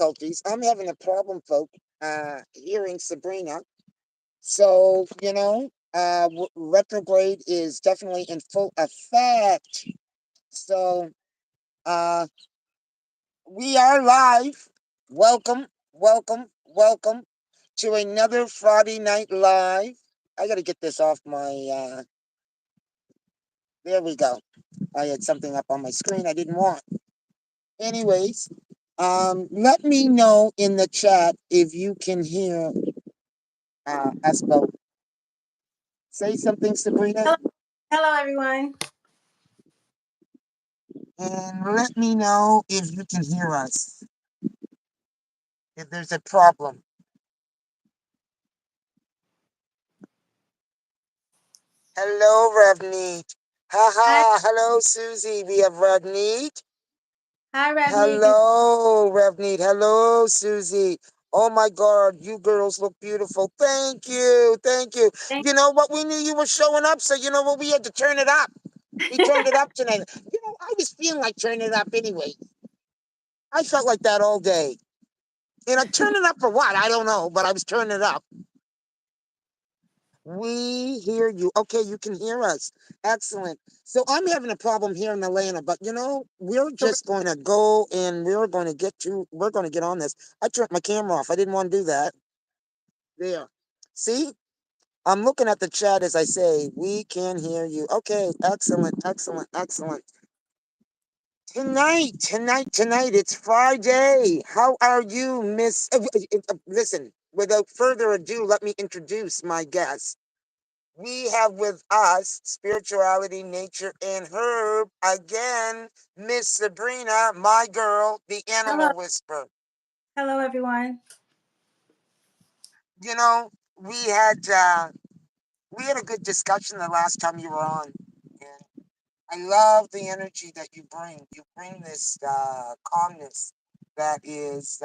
difficulties. I'm having a problem, folks, hearing Sabrina. So, retrograde is definitely in full effect. So, uh, we are live. Welcome, welcome, welcome to another Friday Night Live. I got to get this off my. There we go. I had something up on my screen I didn't want. Anyways, let me know in the chat if you can hear us both. Say something, Sabrina, Hello, hello everyone. and let me know if you can hear us. If there's a problem. Hello, Revneet. Hi, Haha. Hello, Susie. We have Revneet. hi, Ravneet. Hello, Revneet. Hello, Susie. Oh my God, you girls look beautiful. Thank you. Thank you. Thank- You know what? We knew you were showing up, so you know what? We had to turn it up. We turned it up tonight. I was feeling like turning it up anyway. I felt like that all day. Turn it up for what? I don't know, but I was turning it up. We hear you. Okay, you can hear us. Excellent. So I'm having a problem here in Atlanta, but we're just going to go and we're going to get on this. I turned my camera off. I didn't want to do that. There. See? I'm looking at the chat as I say, we can hear you. Okay, excellent, excellent, excellent. Tonight, it's Friday. How are you, Miss? Listen, without further ado, let me introduce my guest. We have with us spirituality, nature, and herb again, Miss Sabrina, my girl, the Hello, animal whisperer. hello everyone. You know, we had uh, we had a good discussion the last time you were on, and I love the energy that you bring. You bring this calmness that is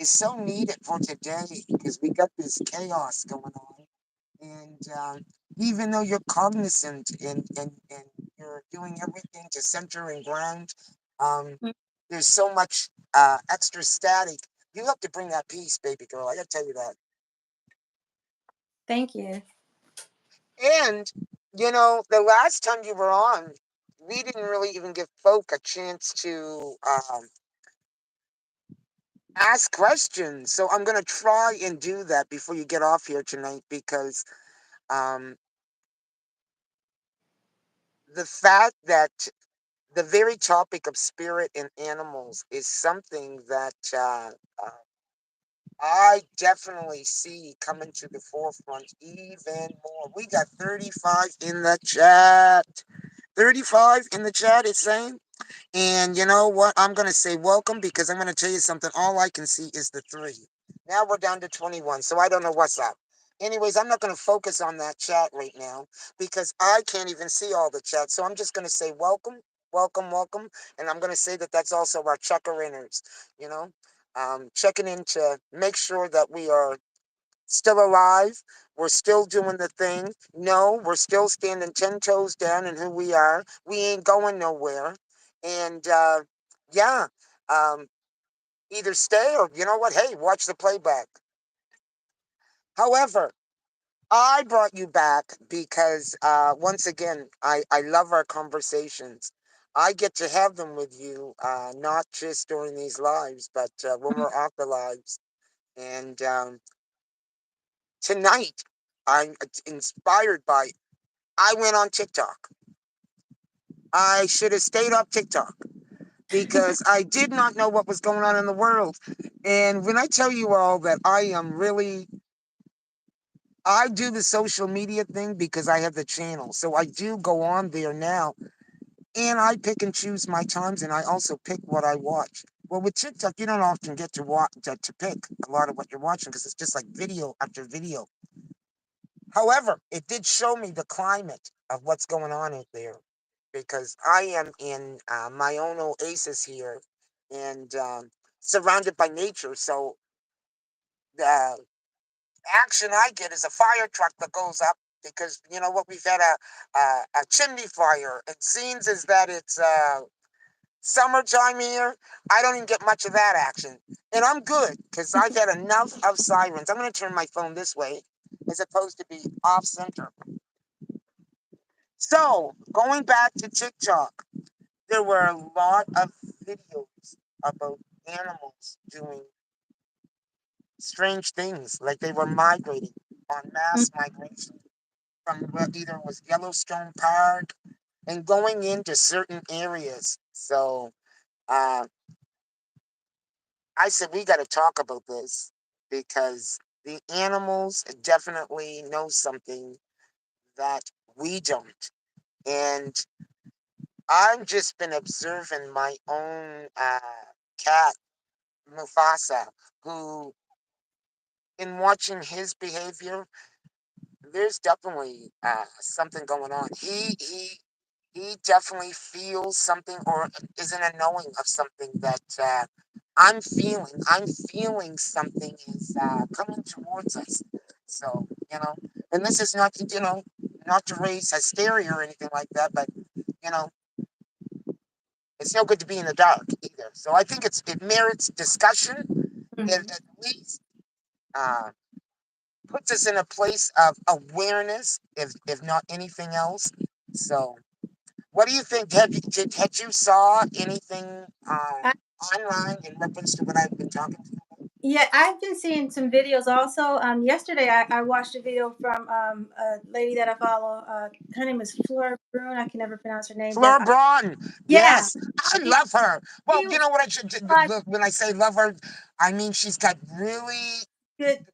so needed for today because we got this chaos going on. And even though you're cognizant and you're doing everything to center and ground, um, Mm, there's so much extra static. You have to bring that peace, baby girl. I gotta tell you that. Thank you. And the last time you were on, we didn't really even give folk a chance to ask questions. So I'm gonna try and do that before you get off here tonight because um, the fact that the very topic of spirit and animals is something that I definitely see coming to the forefront even more. We got 35 in the chat. 35 in the chat, it's saying. And you know what? I'm going to say welcome because I'm going to tell you something. All I can see is the three. Now we're down to 21, so I don't know what's up. Anyways, I'm not going to focus on that chat right now because I can't even see all the chat. So I'm just going to say welcome, welcome, welcome. And I'm going to say that that's also our checker-inners, you know, checking in to make sure that we are still alive. We're still doing the thing. No, we're still standing 10 toes down in who we are. We ain't going nowhere. And yeah, um, either stay or you know what? Hey, watch the playback. However, I brought you back because once again, I love our conversations. I get to have them with you, not just during these lives, but when Mm, we're off the lives. And tonight, I'm inspired by. I went on TikTok. I should have stayed off TikTok because I did not know what was going on in the world. And when I tell you all that I do the social media thing because I have the channel. So I do go on there now and I pick and choose my times and I also pick what I watch. Well, with TikTok, you don't often get to watch to pick a lot of what you're watching because it's just like video after video. However, it did show me the climate of what's going on out there because I am in my own oasis here and surrounded by nature. So the action I get is a fire truck that goes up because you know what we've had a chimney fire. It seems as that it's Summertime here, I don't even get much of that action. And I'm good because I've had enough of sirens. I'm going to turn my phone this way as opposed to be off center. So, going back to TikTok, there were a lot of videos about animals doing strange things, like they were migrating on Mm, mass migration from either it was Yellowstone Park and going into certain areas. So, uh, I said, we got to talk about this because the animals definitely know something that we don't. And I've just been observing my own cat, Mufasa, who, in watching his behavior, there's definitely something going on. He definitely feels something or is in a knowing of something that I'm feeling. I'm feeling something is coming towards us. So, and this is not, not to raise hysteria or anything like that, but, you know, it's no good to be in the dark either. So I think it merits discussion. It mhm. at least uh, puts us in a place of awareness, if not anything else. So what do you think? Had you saw anything I, online in reference to what I've been talking to you about? yeah, I've been seeing some videos also. Yesterday I watched a video from a lady that I follow. Her name is Fleur Brune. I can never pronounce her name, but Fleur Braun. yeah, Yes, I she, love her. Well, she you know what I should was look when I say love her, I mean she's got really, good.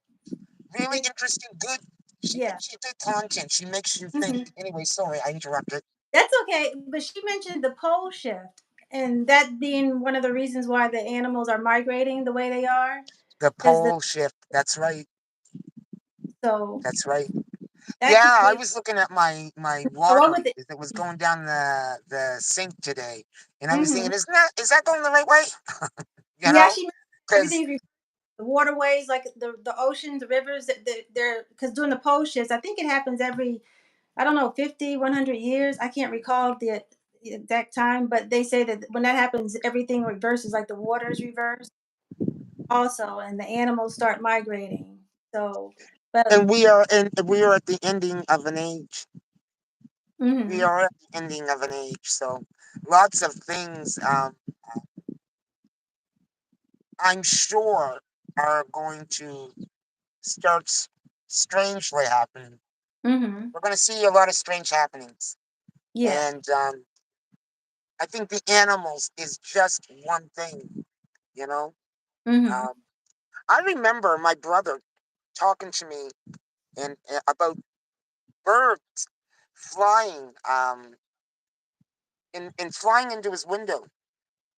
really In, interesting, good. She yeah. gives you good content. She makes you think. Hmm. Anyway, sorry, I interrupted. That's okay. But she mentioned the pole shift, and that being one of the reasons why the animals are migrating the way they are, The because the pole shift. That's right. so That's right. that could Yeah, I be was looking at my the one water with the. that was going down the sink today, and I was Hmm. thinking, is that going the right way? You Yeah, know, she mentioned because everything the waterways, like the oceans, the rivers, they're because during the pole shifts, I think it happens every, I don't know, 50, 100 years. I can't recall the exact time, but they say that when that happens, everything reverses, like the waters reverse also, and the animals start migrating. So, but and we are at the ending of an age. We hmm are at the ending of an age, so lots of things. I'm sure are going to start strangely happening. hmm We're going to see a lot of strange happenings, yeah, and I think the animals is just one thing. You know, hmm um, I remember my brother talking to me about birds flying, and flying into his window.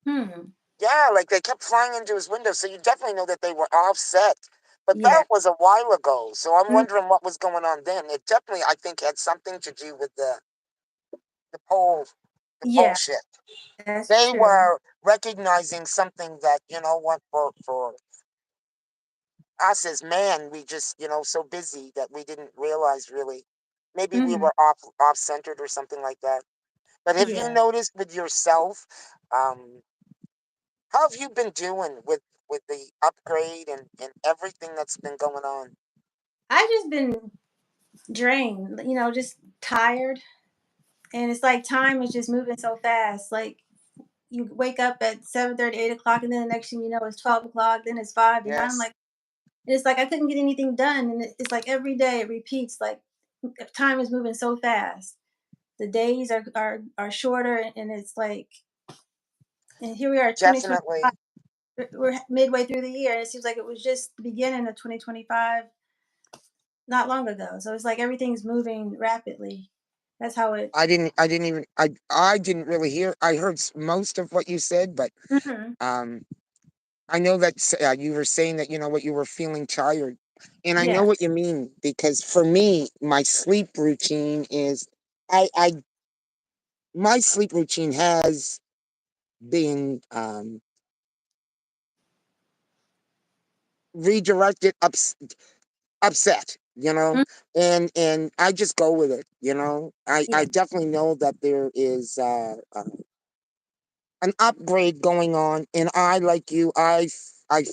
hmm Yeah, like they kept flying into his window, so you definitely know that they were offset. But yeah, that was a while ago, so I'm mm, wondering what was going on then. It definitely, I think, had something to do with the pole, the pole yeah, shift. that's They true. were recognizing something that, what, for us as man, we just, so busy that we didn't realize really. Maybe we Hmm. were off centered or something like that. But have you Yeah, noticed with yourself, um, how have you been doing with the upgrade and everything that's been going on? I've just been drained, just tired, and it's like time is just moving so fast. Like you wake up at 7:30, 8 o'clock, and then the next thing you know it's 12 o'clock, then it's 5, and I'm Yes, like, it's like I couldn't get anything done, and it's like every day it repeats. Like time is moving so fast. The days are shorter, and it's like, and here we are, 2025. definitely. We're midway through the year, and it seems like it was just the beginning of 2025 not long ago. So it's like everything's moving rapidly. That's how it. I didn't really hear. I heard most of what you said, but Hmm. um, I know that you were saying that what you were feeling tired, and I know what you Yes. mean because for me, my sleep routine is I my sleep routine has been redirected upset, Mm, and I just go with it. I yeah. definitely know that there is an upgrade going on, and I, like you, I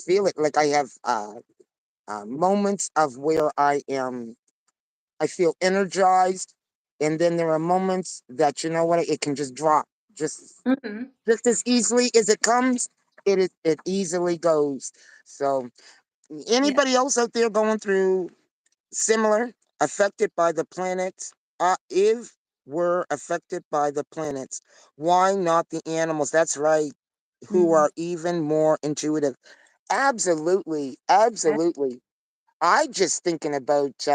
feel it. Like I have moments of where I feel energized, and then there are moments that, you know what, it can just drop, just Hmm. just as easily as it comes. It easily goes. So Yeah. anybody else out there going through similar, affected by the planets? If we're affected by the planets, why not the animals? That's right, who Hmm. are even more intuitive. Absolutely, absolutely. I just thinking about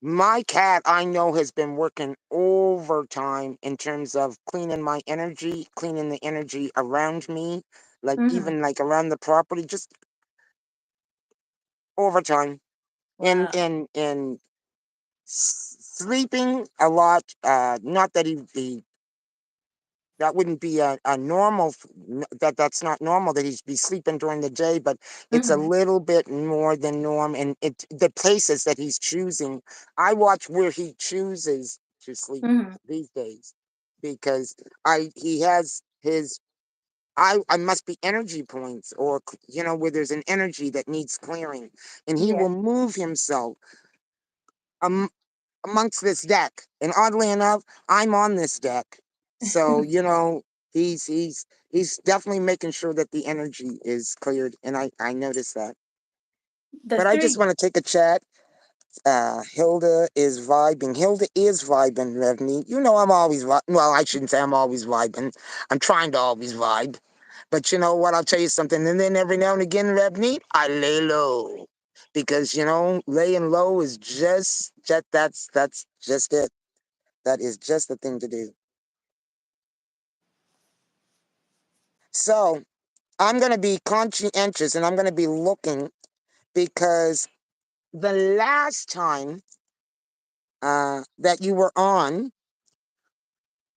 my cat. I know has been working overtime in terms of cleaning my energy, cleaning the energy around me, like Hmm. even like around the property, just overtime. and Wow. and and sleeping a lot. Not that he that wouldn't be a normal that's not normal that he'd be sleeping during the day, but it's a Hmm. little bit more than norm. And it the places that he's choosing, I watch where he chooses to sleep Hmm. these days, because I he has his I must be energy points, or where there's an energy that needs clearing, and he Yeah. will move himself um, amongst this deck. And oddly enough, I'm on this deck. So, he's definitely making sure that the energy is cleared. And I noticed that. The But I just three. want to take a chat. Hilda is vibing. Hilda is vibing, Revney. You know I'm always well, I shouldn't say I'm always vibing. I'm trying to always vibe. But you know what? I'll tell you something. And then every now and again, Revney, I lay low. Because laying low is just that's just it. That is just the thing to do. So I'm going to be conscientious, and I'm going to be looking, because the last time that you were on,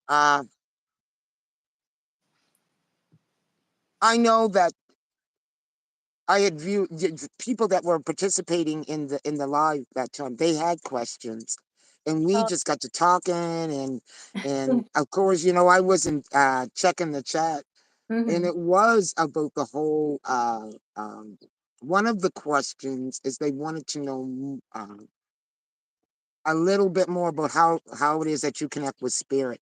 uh, I know that I had viewed the people that were participating in the live that time. They had questions, and we Oh. just got to talking, and of course, I wasn't checking the chat, and Hmm. it was about the whole. One of the questions is they wanted to know a little bit more about how it is that you connect with spirit.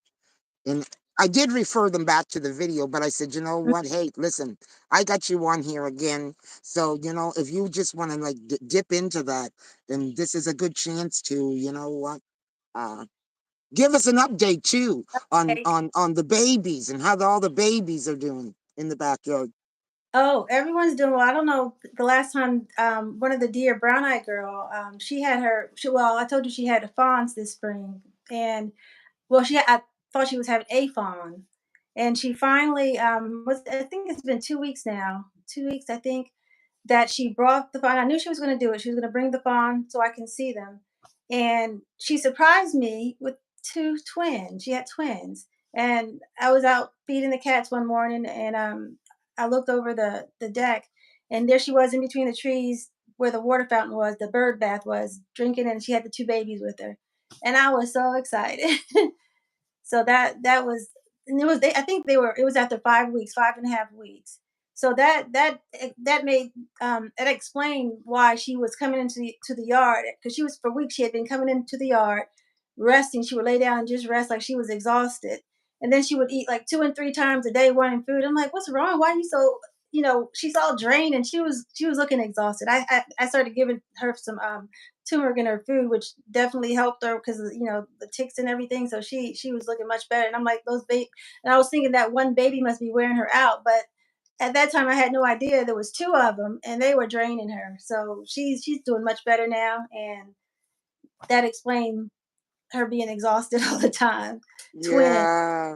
And I did refer them back to the video, but I said, you know what? Hey, listen, I got you on here again. So, if you just want to like dip into that, then this is a good chance to, uh, give us an update too on Okay. on the babies, and how all the babies are doing in the backyard. Oh, everyone's doing well. I don't know. The last time, one of the dear brown eyed girl, she had her. Well, I told you she had a fawns this spring, and well, I thought she was having a fawn, and she finally was. I think it's been 2 weeks now. 2 weeks, I think, that she brought the fawn. I knew she was going to do it. She was going to bring the fawn so I can see them. And she surprised me with two twins. She had twins. And I was out feeding the cats one morning, and I looked over the deck, and there she was in between the trees where the water fountain was, the bird bath was, drinking, and she had the two babies with her. And I was so excited. So that was, and it was I think they were, it was after 5 weeks, 5.5 weeks. So that made it explained why she was coming into the yard, because she was, for weeks she had been coming into the yard, resting. She would lay down and just rest like she was exhausted. And then she would eat like 2 and 3 times a day wanting food. I'm like, what's wrong? Why are you so, she's all drained, and she was looking exhausted. I started giving her some turmeric in her food, which definitely helped her because the ticks and everything. So she was looking much better. And I'm like, those baby, and I was thinking that one baby must be wearing her out, but at that time I had no idea there was two of them, and they were draining her. So she's doing much better now, and that explained her being exhausted all the time. Twin Yeah,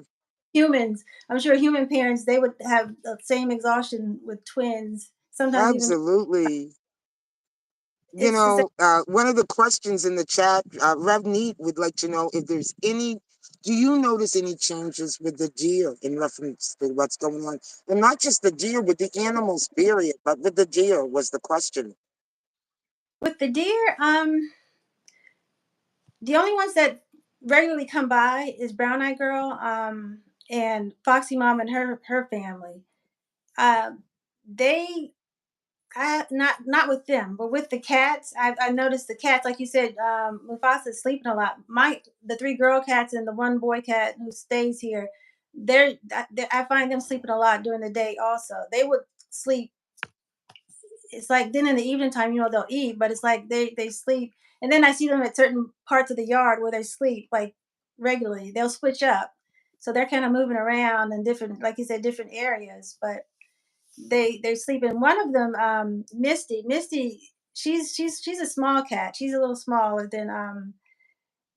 humans, I'm sure human parents, they would have the same exhaustion with twins. Sometimes even absolutely. it's the same. One of the questions in the chat, Rev Neat would like to know if there's any. Do you notice any changes with the deer in reference to what's going on? And not just the deer, with the animals, period, but with the deer was the question. With the deer. The only ones that regularly come by is brown eyed girl. and Foxy Mom and her family. Um, they I not with them, but with the cats. I noticed the cats, like you said, Mufasa's sleeping a lot. The three girl cats and the one boy cat who stays here, I find them sleeping a lot during the day. Also, they would sleep. It's like then in the evening time, they'll eat, but it's like they sleep, and then I see them at certain parts of the yard where they sleep like regularly. They'll switch up, so they're kind of moving around in different, like you said, different areas, but they sleep in one of them. Misty, she's a small cat. She's a little smaller than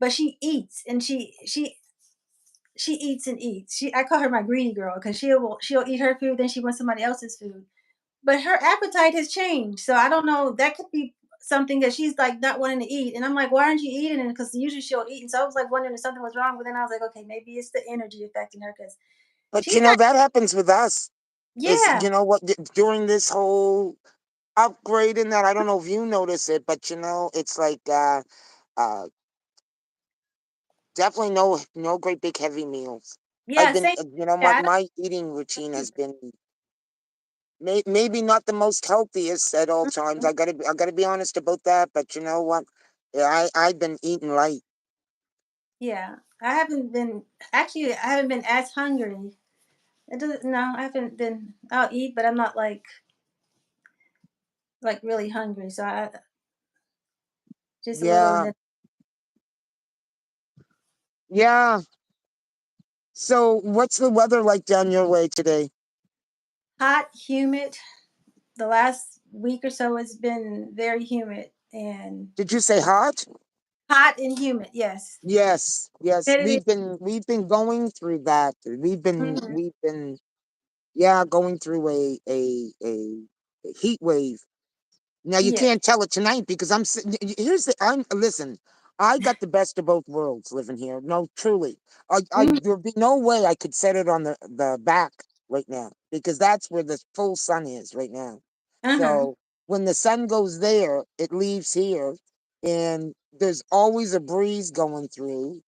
but she eats, and she eats and eats. I call her my greedy girl because she'll eat her food, then she wants somebody else's food. But her appetite has changed, so I don't know. That could be something that she's like not wanting to eat, and I'm like, why aren't you eating it? Because usually she'll eat, and so I was like wondering if something was wrong. But then I was like, okay, maybe it's the energy affecting her because But she's not. that happens with us. Is Yeah, what during this whole upgrading that I don't know if you notice it, but it's like uh definitely no great big heavy meals. I've yeah, been same. my Yeah, I my eating routine has been maybe not the most healthiest at all times. don't. I gotta be honest about that. But you know what? Yeah, I've been eating light. Yeah, I haven't been actually. I haven't been as hungry. It doesn't. No, I haven't been. I'll eat, but I'm not like really hungry. So I just a little, and Yeah, then yeah. So what's the weather like down your way today? hot, humid. The last week or so has been very humid and Did you say hot? hot and humid. Yes, Yes, yes. it is. We've been going through that. Mm-hmm. We've been yeah going through a heat wave. Now you Yeah. can't tell it tonight because I'm sitting. Here's the. I'm listen. I got the best of both worlds living here. No, truly. Mm-hmm. There'd be no way I could set it on the back right now because that's where the full sun is right now. Uh huh. So when the sun goes there, it leaves here, and there's always a breeze going through.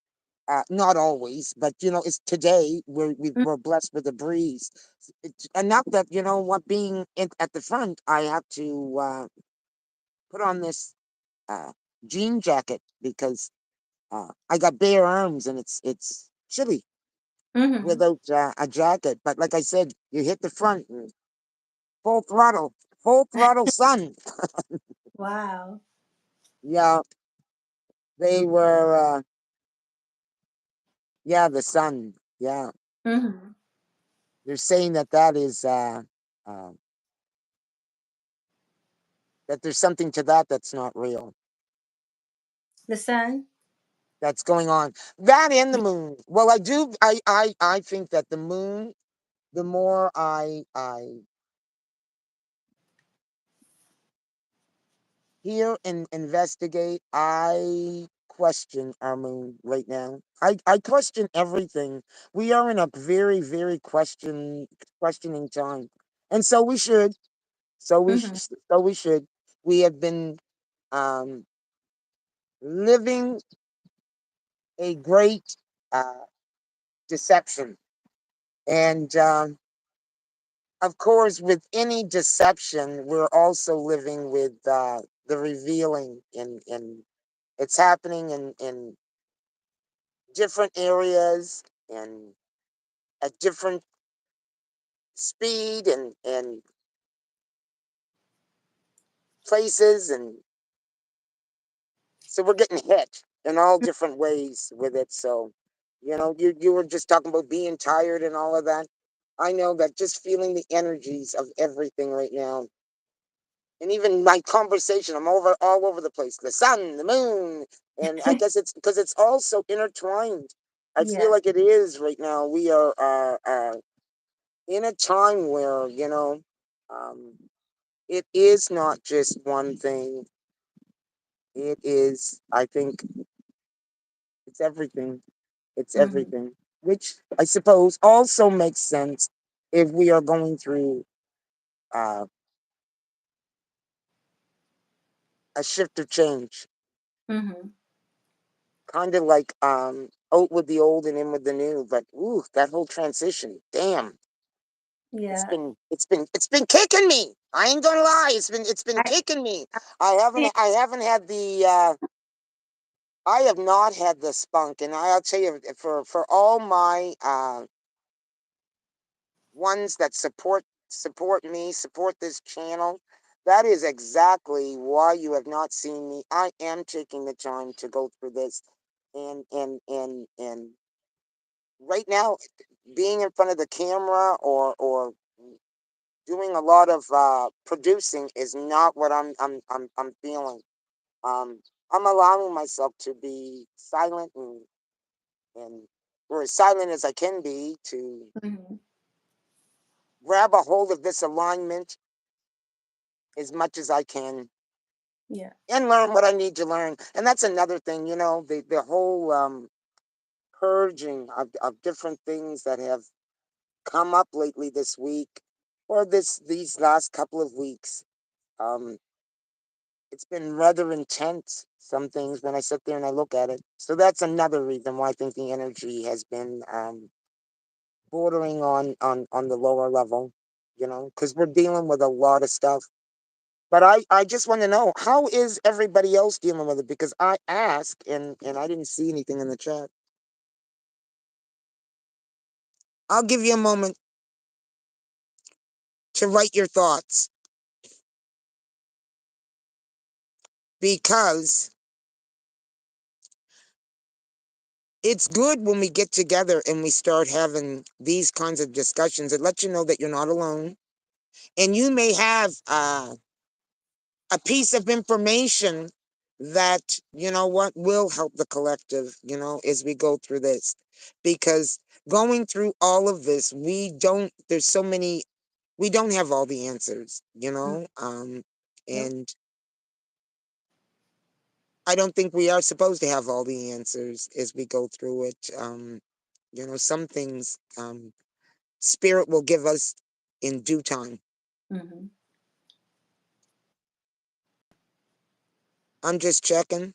Not always, but it's today we're blessed with a breeze. It's enough that what being at the front, I have to put on this uh, jean jacket because I got bare arms and it's chilly Mm-hmm. without a jacket. But like I said, you hit the front and full throttle, full throttle sun. Wow. Yeah, they were. Yeah, the sun. Yeah, Mm-hmm. they're saying that is uh, that there's something to that's not real The sun. that's going on. That and the moon. Well, I do. I think that the moon. The more I hear and investigate, I question our moon right now. I question everything. We are in a very very questioning time, and so we should. Mm-hmm. So we should. We have been um, living a great deception, and of course, with any deception, we're also living with the revealing, in it's happening in different areas and at different speed and places, and so we're getting hit in all different ways with it. So, you were just talking about being tired and all of that. I know that just feeling the energies of everything right now, and even my conversation, I'm all over the place. The sun, the moon, and I guess it's because it's all so intertwined. I feel Yeah. like it is right now. We are in a time where um, it is not just one thing. It is, I think, it's everything. It's Mm-hmm. everything, which I suppose also makes sense if we are going through uh, a shift of change, Mm-hmm. kind of like out with the old and in with the new. But ooh, that whole transition, damn, it's Yeah. been it's been kicking me. I ain't gonna lie, it's been I, kicking me. I I haven't had the I have not had the spunk, and I'll tell you, for all my ones that support me, support this channel. That is exactly why you have not seen me. I am taking the time to go through this, and right now, being in front of the camera or doing a lot of producing is not what I'm feeling. Um, I'm allowing myself to be silent and or as silent as I can be to mhm. grab a hold of this alignment as much as I can Yeah. and learn what I need to learn. And that's another thing, the whole purging of different things that have come up lately this week or these last couple of weeks. Um, it's been rather intense, some things, when I sit there and I look at it. So that's another reason why I think the energy has been bordering on the lower level, because we're dealing with a lot of stuff. But I just want to know, how is everybody else dealing with it? Because I asked and I didn't see anything in the chat. I'll give you a moment to write your thoughts because it's good when we get together and we start having these kinds of discussions. It lets you know that you're not alone. And you may have a piece of information that, what will help the collective, as we go through this. Because going through all of this, there's so many, we don't have all the answers, Mm, nope. and I don't think we are supposed to have all the answers as we go through it. Some things, spirit will give us in due time. Mhm. I'm just checking.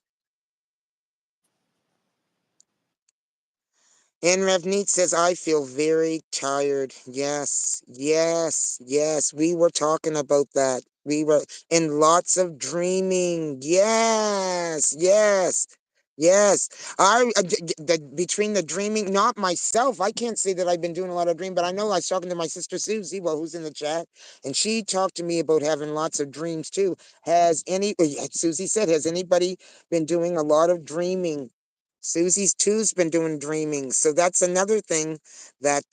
And Ravneet says, I feel very tired. Yes, yes, yes. We were talking about that. We were in lots of dreaming. Yes, yes, yes. Between the dreaming, not myself, I can't say that I've been doing a lot of dreaming, but I know I was talking to my sister Susie, well, who's in the chat, and she talked to me about having lots of dreams too. Susie said, has anybody been doing a lot of dreaming? Susie's too's been doing dreaming. So that's another thing that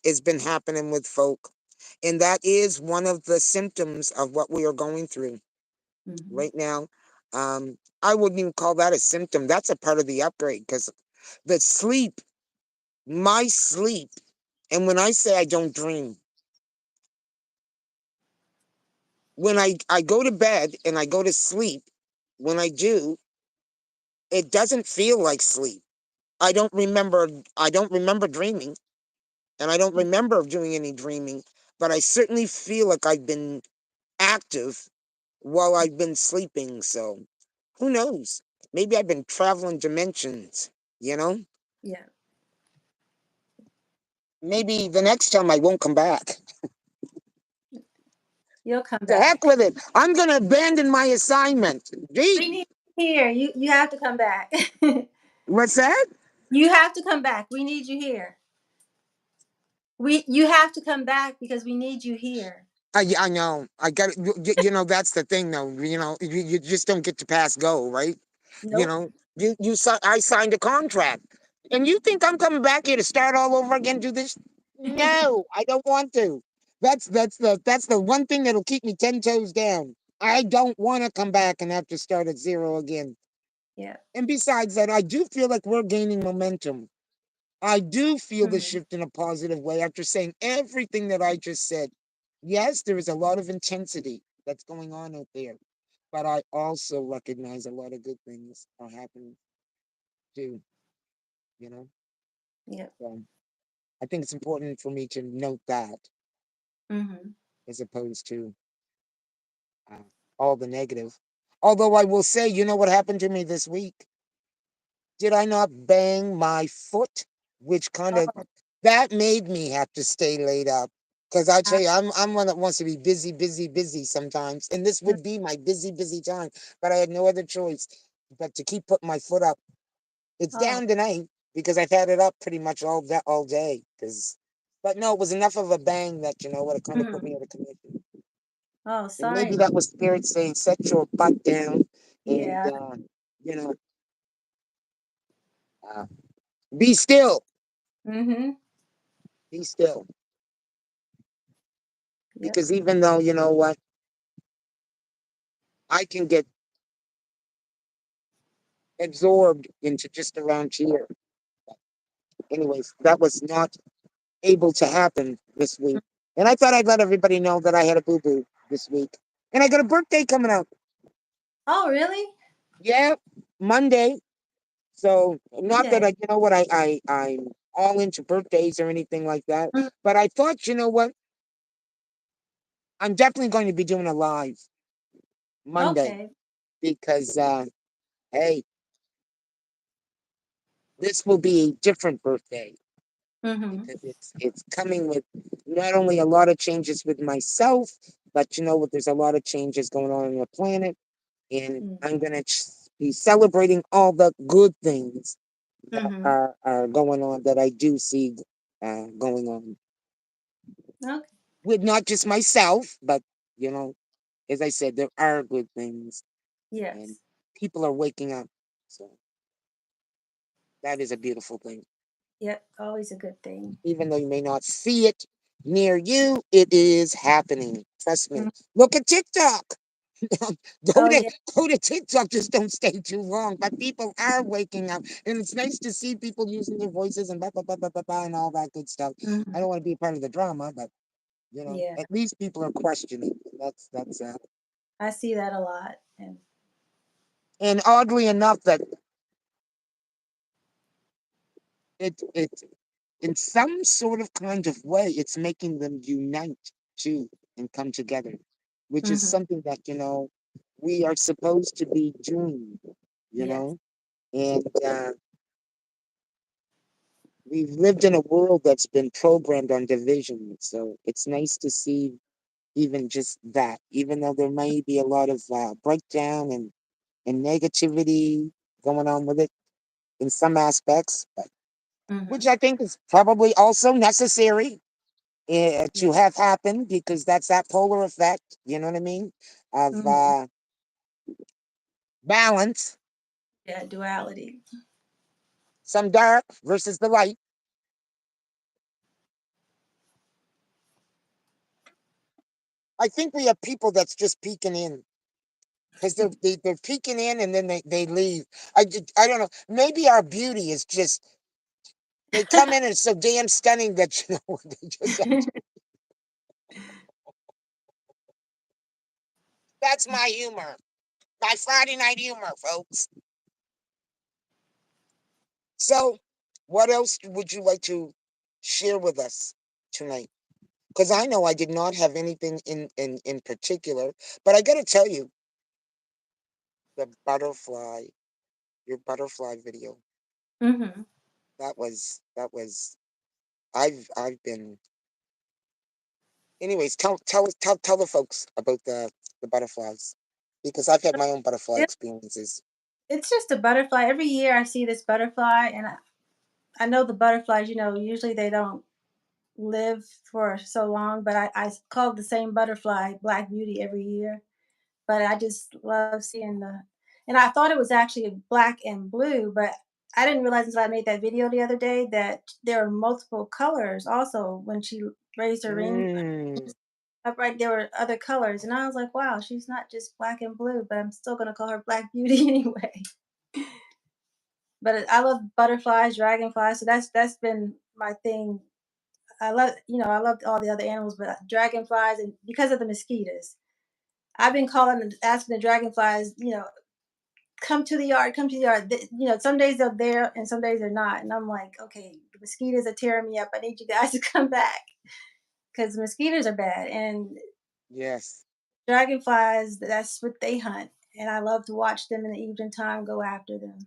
has been happening with folk. And that is one of the symptoms of what we are going through Mhm. right now. I wouldn't even call that a symptom. That's a part of the upgrade because the sleep, my sleep, and when I say I don't dream, when I go to bed and I go to sleep, when I do, it doesn't feel like sleep. I don't remember dreaming. And I don't remember doing any dreaming, but I certainly feel like I've been active while I've been sleeping. So who knows? Maybe I've been traveling dimensions, you know? Yeah. Maybe the next time I won't come back. You'll come To heck back. with it. I'm going to abandon my assignment. We Gee, need you here. You have to come back. what's that? You have to come back. We need you here. You have to come back because we need you here. I know. I got it. That's the thing, though. You just don't get to pass go, right? You Nope. know, I signed a contract, and you think I'm coming back here to start all over again? Do this? No, I don't want to. That's the one thing that'll keep me 10 toes down. I don't want to come back and have to start at zero again. Yeah. And besides that, I do feel like we're gaining momentum. I do feel the Mhm. shift in a positive way after saying everything that I just said. Yes, there is a lot of intensity that's going on out there, but I also recognize a lot of good things are happening too, you know? Yeah. So I think it's important for me to note that Mhm. as opposed to uh, all the negative. Although I will say, you know what happened to me this week? Did I not bang my foot? Which kind of Oh, that made me have to stay laid up. Because I I, tell you, I'm one that wants to be busy, busy, busy sometimes. And this would be my busy, busy time. But I had no other choice but to keep putting my foot up. It's oh, down tonight because I've had it up pretty much all day. Because, but no, it was enough of a bang that you know what it kind of put mhm. me out of commission. Oh, And sorry. maybe that was spirit saying, "Set your butt down," and Yeah. you know, uh, be still, Mhm. be still. Yep. Because even though you know what, I can get absorbed into just around here. Anyways, that was not able to happen this week. And I thought I'd let everybody know that I had a boo boo this week. And I got a birthday coming up. Oh, really? Yeah, Monday. So not that Okay. you know what, I'm all into birthdays or anything like that. Mhm. But I thought, you know what, I'm definitely going to be doing a live Monday Okay. because hey, this will be a different birthday Mhm. because it's coming with not only a lot of changes with myself, but you know what? There's a lot of changes going on in the planet, and Mm. I'm gonna be celebrating all the good things that Mhm. are going on that I do see going on Okay. with not just myself, but you know, as I said, there are good things, and Yes. people are waking up. So that is a beautiful thing. Yep. Always a good thing. Even though you may not see it near you, it is happening. Trust me. Mhm. Look at TikTok. go Oh, to yeah. go to TikTok. Just don't stay too long. But people are waking up, and it's nice to see people using their voices and blah blah blah blah blah, blah and all that good stuff. I Mhm. don't want to be a part of the drama, but you know, Yeah. at least people are questioning. That's I see that a lot. And and oddly enough, that it in some sort of kind of way, it's making them unite too and come together, which is mhm. something that, you know, we are supposed to be doing, you Yes. know, and we've lived in a world that's been programmed on division. So it's nice to see even just that, even though there may be a lot of breakdown and negativity going on with it in some aspects, but which Mhm. I think is probably also necessary Yeah. to have happened because that's that polar effect, you know what I mean? Of Mhm. balance, Yeah. Duality. some dark versus the light. I think we have people that's just peeking in because they're peeking in and then they leave. I don't know. Maybe our beauty is just they come in and it's so damn stunning that you know they just that's my humor, my Friday night humor, folks. So, what else would you like to share with us tonight? Because I know I did not have anything in particular, but I got to tell you, the butterfly, your butterfly video, mhm. that was. I've been. Anyways, tell the folks about the butterflies, because I've had my own butterfly It, experiences. it's just a butterfly. Every year I see this butterfly, and I know the butterflies. Usually they don't live for so long, but I call the same butterfly Black Beauty every year. But I just love seeing and I thought it was actually black and blue, but I didn't realize until I made that video the other day that there are multiple colors also when she raised her ring Mm, upright, there were other colors. And I was like, wow, she's not just black and blue, but I'm still gonna call her Black Beauty anyway. But I love butterflies, dragonflies, so that's been my thing. I love all the other animals, but dragonflies and because of the mosquitoes. I've been calling and asking the dragonflies, come to the yard, come to the yard. Some days they're there and some days they're not. And I'm like, okay, the mosquitoes are tearing me up. I need you guys to come back because mosquitoes are bad. And yes. dragonflies, that's what they hunt. And I love to watch them in the evening time go after them.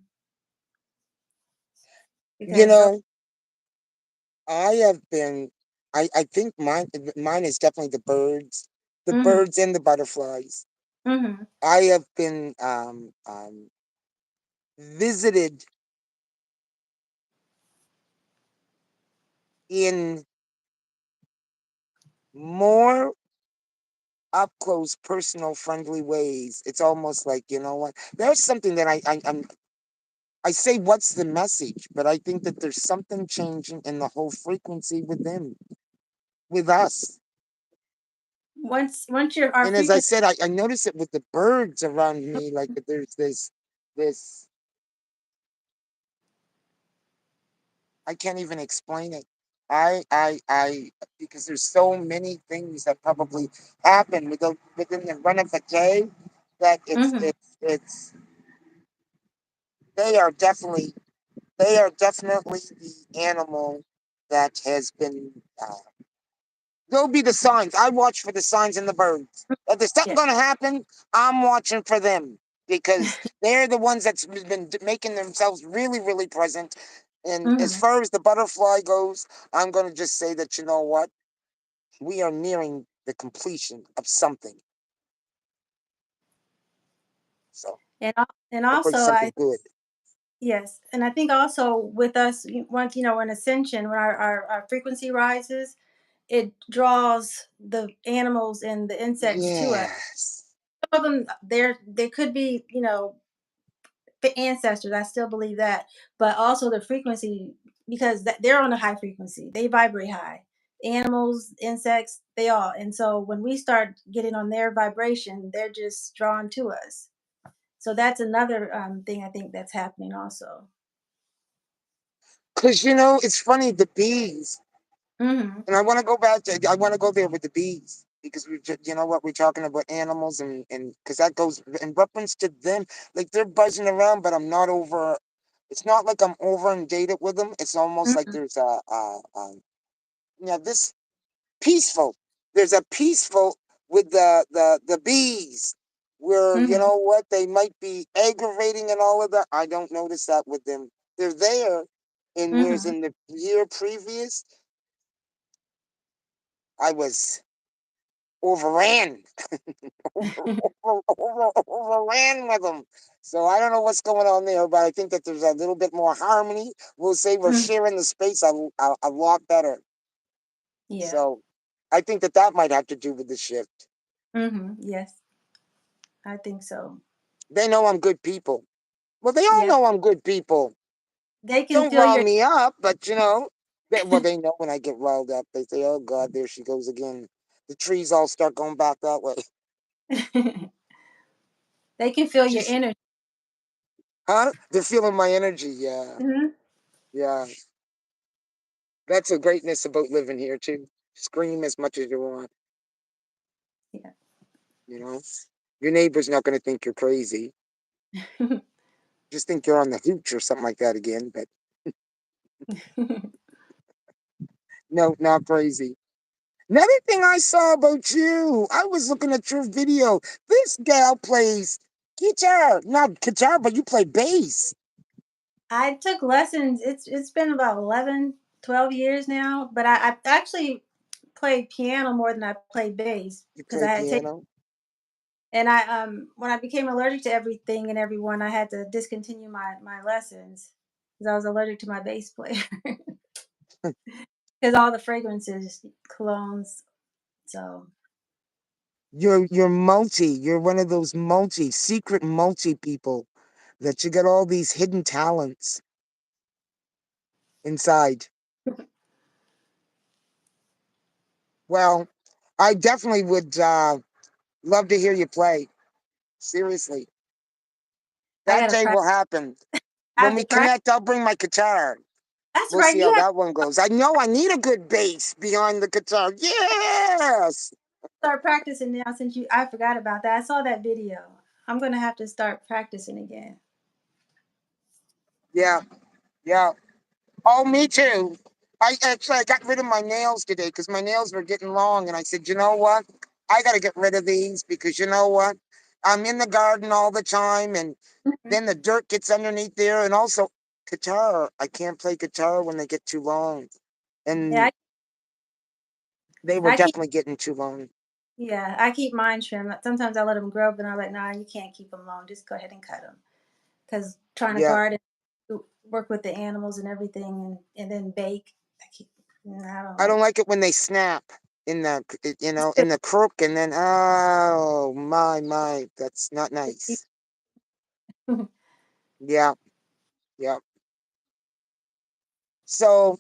You because know, I have been. I think mine is definitely the mm-hmm, birds and the butterflies. mm-hmm. I have been visited in more up close, personal, friendly ways. It's almost like, you know what? There's something that I say, what's the message? But I think that there's something changing in the whole frequency within, with us. Once your our And as I frequency. said, I notice it with the birds around me. Like there's this, I can't even explain it. Because there's so many things that probably happen within the run of a day that Mm-hmm. it's, they are definitely they are definitely the animal that has been. They'll be the signs. I watch for the signs in the birds. If there's something Yeah. going to happen, I'm watching for them because they're the ones that's been making themselves really, really present. And as Mm-hmm. far as the butterfly goes, I'm going to just say that, you know what? We are nearing the completion of something. So And hopefully also something I good. yes, and I think also with us once in ascension when our frequency rises, it draws the animals and the insects to us. Yes. Some of them there could be the ancestors. I still believe that, but also the frequency because they're on a high frequency. They vibrate high. Animals, insects, they all. And so when we start getting on their vibration, they're just drawn to us. So that's another thing I think that's happening also. Because, it's funny, the bees. Hmm. And I want to go back to, I want to go there with the bees because you know what, we're talking about animals and because that goes in reference to them, like they're buzzing around, but I'm not over, it's not like I'm over and dated with them. It's almost like Hmm. there's this peaceful, there's a peaceful with the bees where, you Hmm. know what, they might be aggravating and all of that. I don't notice that with them. They're there. And whereas Hmm. in the year previous, I was overran, overran with them. So I don't know what's going on there, but I think that there's a little bit more harmony. We'll say we're Hmm. sharing the space a lot better. Yeah. So I think that that might have to do with the shift. Yes, I think so. They know I'm good people. Well, they all Yep. know I'm good people. They can Don't feel rile your me up, but they know when I get riled up. They say, "Oh God, there she goes again." The trees all start going back that way. they can feel your She's, energy. huh? They're feeling my energy. Yeah, Hmm. yeah. That's the greatness about living here too. Scream as much as you want. Yeah. You know, your neighbor's not going to think you're crazy. Just think you're on the hooch or something like that again. But no, not crazy. Another thing I saw about you, I was looking at your video. This gal plays guitar, not guitar, but you play bass. I took lessons. It's been about 11, 12 years now, but I actually played piano more than I played bass You because play I had taken piano. and I when I became allergic to everything and everyone, I had to discontinue my lessons because I was allergic to my bass player because all the fragrances, colognes. So You're multi. You're one of those secret multi people that you got all these hidden talents inside. Well, I definitely would love to hear you play. Seriously. I That gotta day practice. will happen. I When have we to practice. connect, I'll bring my guitar. That's We'll right. see You how have that one goes. I know I need a good bass behind the guitar. Yes. start practicing now since you I forgot about that. I saw that video. I'm gonna have to start practicing again. Yeah. Yeah. Oh, me too. I got rid of my nails today because my nails were getting long, and I said, you know what? I got to get rid of these because you know what? I'm in the garden all the time, and Mhm. then the dirt gets underneath there, and also guitar. I can't play guitar when they get too long. Yeah, And they were I keep definitely getting too long. yeah, I keep mine trimmed. Sometimes I let them grow, but I'm like, nah, you can't keep them long. Just go ahead and cut them. Because trying to Yeah. garden, work with the animals and everything, and then bake, I keep. I don't I don't like. like it when they snap in the It's in the crook and then oh my, that's not good. nice. Yeah, yeah. So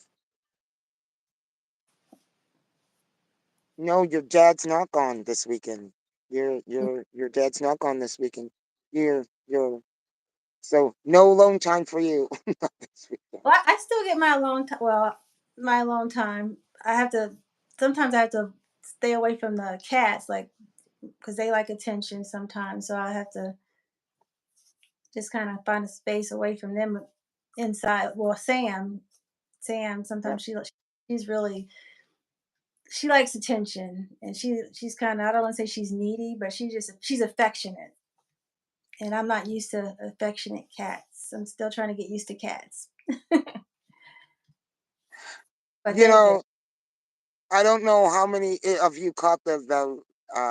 no, your dad's not gone this weekend. Your dad's not gone this weekend. You're so no alone time for you this weekend. Well, I still get my alone time. Well, my alone time. I have to. Sometimes I have to stay away from the cats, like because they like attention sometimes. So I have to just kind of find a space away from them inside. Well, Sam. Yeah. Sometimes she's really she likes attention, and she's kind of I don't want to say she's needy, but she's affectionate, and I'm not used to affectionate cats. I'm still trying to get used to cats, but You they're good. know, I don't know how many of you caught the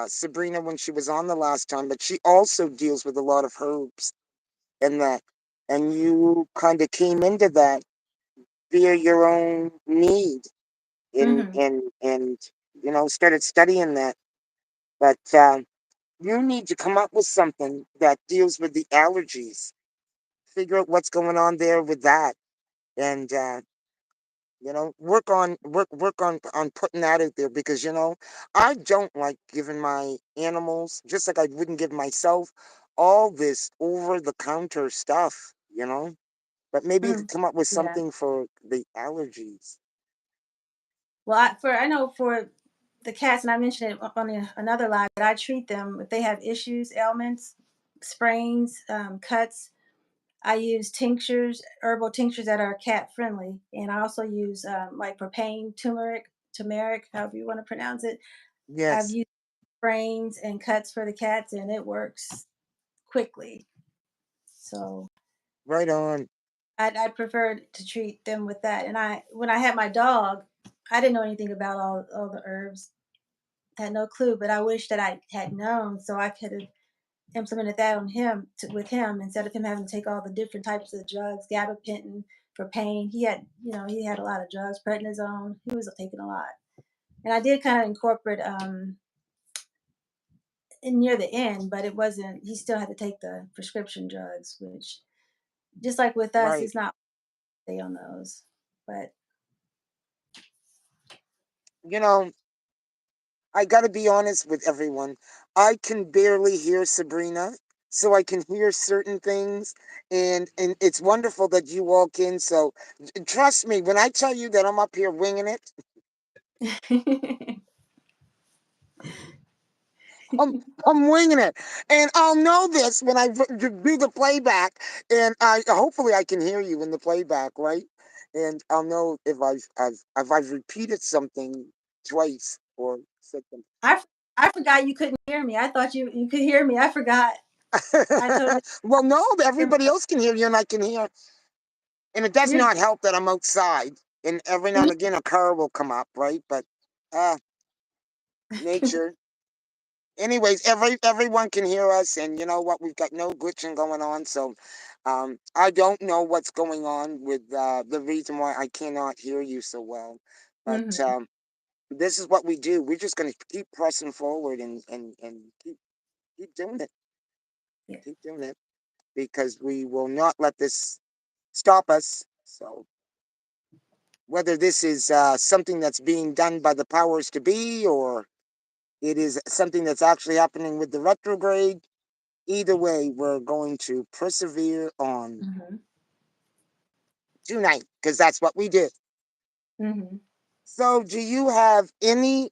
Sabrina when she was on the last time, but she also deals with a lot of herbs and that, and you kind of came into that via your own need Hmm. and you know started studying that. But you need to come up with something that deals with the allergies. Figure out what's going on there with that, and you know work on putting that out there because you know I don't like giving my animals just like I wouldn't give myself all this over the counter stuff. You know, but maybe you could Mm. come up with Yeah. something for the allergies. Well, I know for the cats, and I mentioned it on another live, that I treat them if they have issues, ailments, sprains, cuts. I use tinctures, herbal tinctures that are cat friendly, and I also use like for pain, turmeric, however you want to pronounce it. I've Yes, used sprains and cuts for the cats, and it works quickly. So right on. I prefer to treat them with that. And I when I had my dog, I didn't know anything about all the herbs, had no clue, but I wish that I had known so I could have implemented that on with him instead of him having to take all the different types of drugs, gabapentin for pain. He had a lot of drugs, prednisone. He was taking a lot, and I did kind of incorporate in near the end, but it wasn't. He still had to take the prescription drugs, which just like with us, Right. it's not stay on those. But You know, I got to be honest with everyone. I can barely hear Sabrina, so I can hear certain things, and it's wonderful that you walk in. So trust me when I tell you that I'm up here winging it. I'm I'm winging it, and I'll know this when do the playback, and I hopefully I can hear you in the playback, right? And I'll know if I've repeated something twice or said something. I I forgot you couldn't hear me. I thought you could hear me. I forgot. I totally Well, no, hear everybody else can hear you, and I can hear. And it does you're not help that I'm outside, and every now and again a car will come up, right? But uh, nature. Anyways, everyone can hear us, and you know what? We've got no glitching going on, so I don't know what's going on with the reason why I cannot hear you so well, but Mhm. this is what we do. We're just going to keep pressing forward and keep doing it, Yeah. keep doing it, because we will not let this stop us. So whether this is something that's being done by the powers to be or it is something that's actually happening with the retrograde, either way, we're going to persevere on Mhm. tonight because that's what we do. Mhm. So, do you have any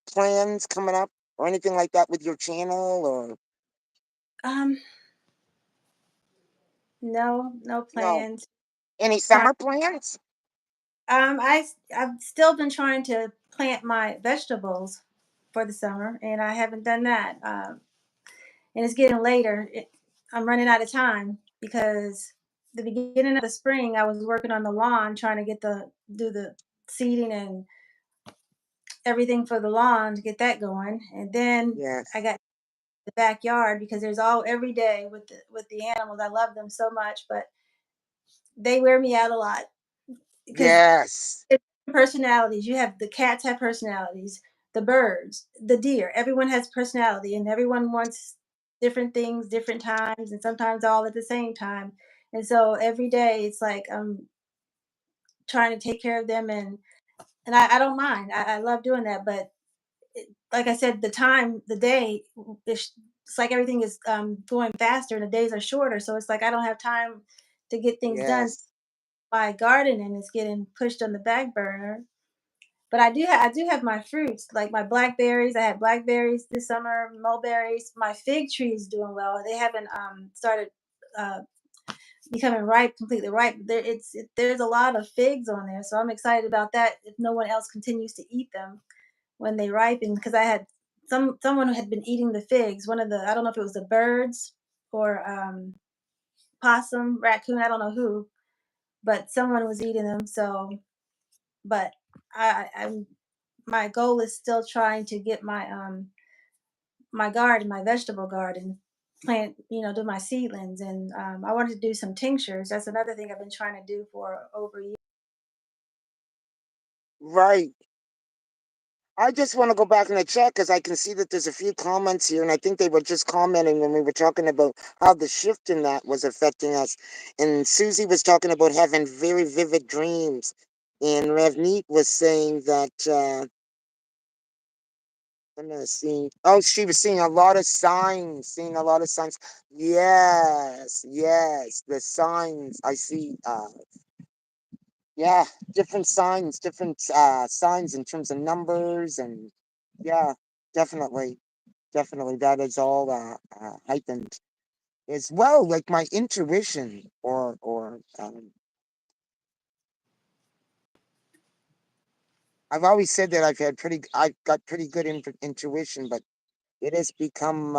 plans coming up or anything like that with your channel or Um, no no? plans. Any Trying. summer plans? I've still been trying to plant my vegetables for the summer, and I haven't done that. And it's getting later. I'm running out of time because the beginning of the spring, I was working on the lawn trying to get the do the seeding and everything for the lawn to get that going. And then I Yes. got the backyard because there's all every day with the animals. I love them so much, but they wear me out a lot because Yes. it's personalities. You have the cats have personalities, the birds, the deer. Everyone has personality, and everyone wants different things, different times, and sometimes all at the same time. And so every day, it's like I'm trying to take care of them, and I don't mind. I love doing that, but like I said, the time, the day, it's like everything is going faster, and the days are shorter. So it's like I don't have time to get things done. Yes. My gardening is getting pushed on the back burner. But I do have my fruits, like my blackberries. I had blackberries this summer, mulberries. My fig tree is doing well. They haven't started uh, becoming ripe, completely ripe. There's a lot of figs on there, so I'm excited about that. If no one else continues to eat them when they ripen, because I had someone who had been eating the figs. One of the I don't know if it was the birds or possum, raccoon. I don't know who, but someone was eating them. So, but I'm my goal is still trying to get my garden, my vegetable garden, plant, do my seedlings, and I wanted to do some tinctures. That's another thing I've been trying to do for over a year. Right. I just want to go back in the chat because I can see that there's a few comments here, and I think they were just commenting when we were talking about how the shift in that was affecting us. And Susie was talking about having very vivid dreams, and Ravneet was saying that I'm not seeing. Oh, she was seeing a lot of signs, seeing a lot of signs. Yes, yes, the signs I see. Yeah, different signs, different signs in terms of numbers, and yeah, definitely, definitely that is all heightened as well. Like my intuition, or I've always said that I've got pretty good intuition, but it has become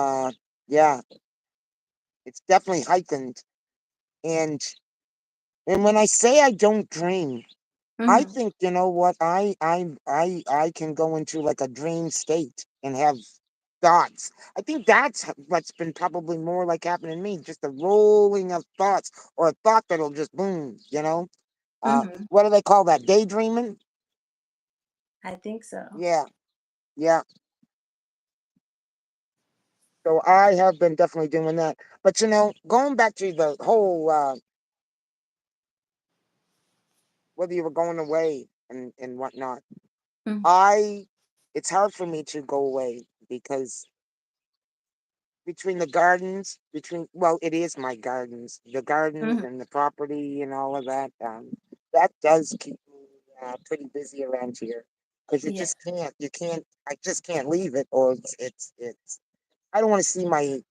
yeah, it's definitely heightened. And and when I say I don't dream, I Hmm. think, you know what, I can go into like a dream state and have thoughts. I think that's what's been probably more like happening to me, just a rolling of thoughts, or a thought that'll just boom, you know. Hmm. What do they call that? Daydreaming? I think so. Yeah, yeah. So I have been definitely doing that. But going back to the whole whether you were going away and whatnot, Hmm. I it's hard for me to go away because between the gardens, between well, it is my gardens, the gardens Hmm. and the property and all of that. That does keep me pretty busy around here because Yeah. you can't, I just can't leave it, or it's. I don't want to see my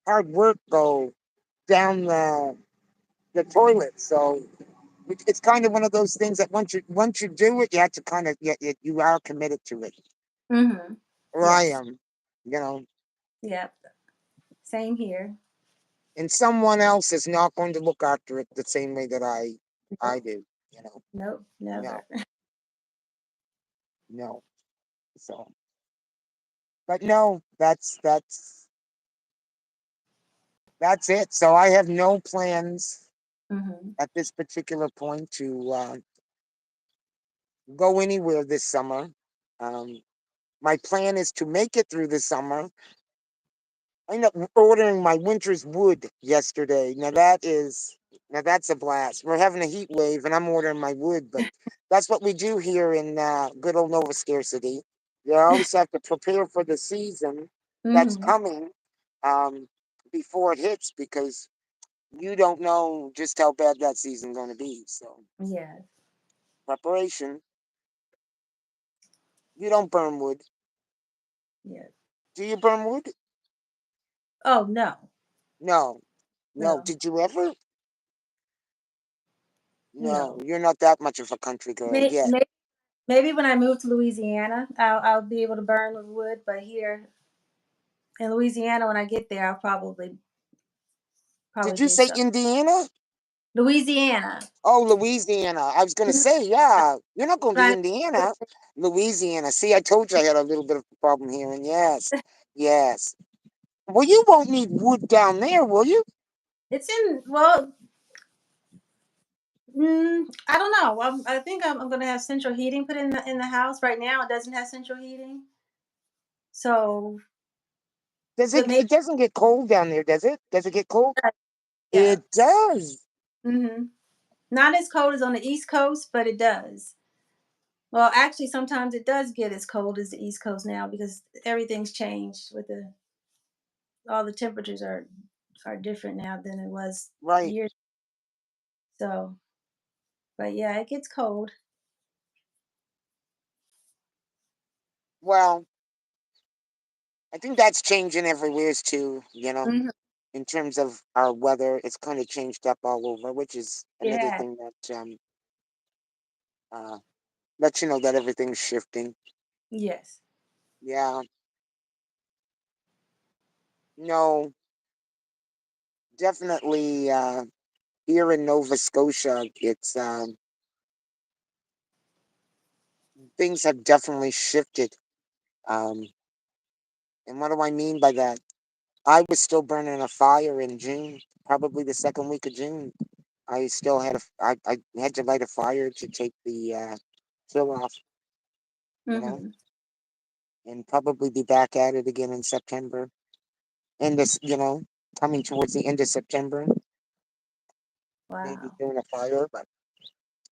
hard work go down the toilet. So it's kind of one of those things that once you do it, you have to kind of you are committed to it. Hmm. Or I Yes. am, you know. Yep. Same here. And someone else is not going to look after it the same way that I Nope. do, you know. Nope. No, Never. no. So, but no, that's it. So I have no plans Hmm. at this particular point to go anywhere this summer. Um, my plan is to make it through the summer. I ended up ordering my winter's wood yesterday. Now that's a blast. We're having a heat wave, and I'm ordering my wood, but that's what we do here in good old Nova Scarcity. You always have to prepare for the season that's Hmm. coming um, before it hits because you don't know just how bad that season's going to be. So Yes. preparation. You don't burn wood. Yes. Do you burn wood? Oh no. No, no. No. Did you ever? No, No. you're not that much of a country girl May, yet. may, Maybe when I move to Louisiana, I'll be able to burn with wood. But here in Louisiana, when I get there, I'll probably Probably Did you think say so. Indiana? Louisiana. Oh, Louisiana. I was gonna Mhm. say, yeah, you're not gonna be Trying Indiana. to- Louisiana. See, I told you I had a little bit of a problem here, and yes, yes. Well, you won't need wood down there, will you? It's in, well, I don't know. I think I'm going to have central heating put in the house. Right now, it doesn't have central heating, so Does but it? maybe. It doesn't get cold down there, does it? Does it get cold? Yeah. It does. hmm Not as cold as on the East Coast, but it does. Well, actually, sometimes it does get as cold as the East Coast now because everything's changed with the all the temperatures are different now than it was Right. years. So, but yeah, it gets cold. Well, I think that's changing everywhere too. hmm In terms of our weather, it's kind of changed up all over, which is another Yeah. thing that uh lets you know that everything's shifting. Yes. Yeah. No, definitely. Here in Nova Scotia, it's things have definitely shifted. Um, and what do I mean by that? I was still burning a fire in June, probably the second week of June. I still had I had to light a fire to take the chill off, you know, hmm and probably be back at it again in September. And this, coming towards the end of September, maybe Wow. doing a fire. But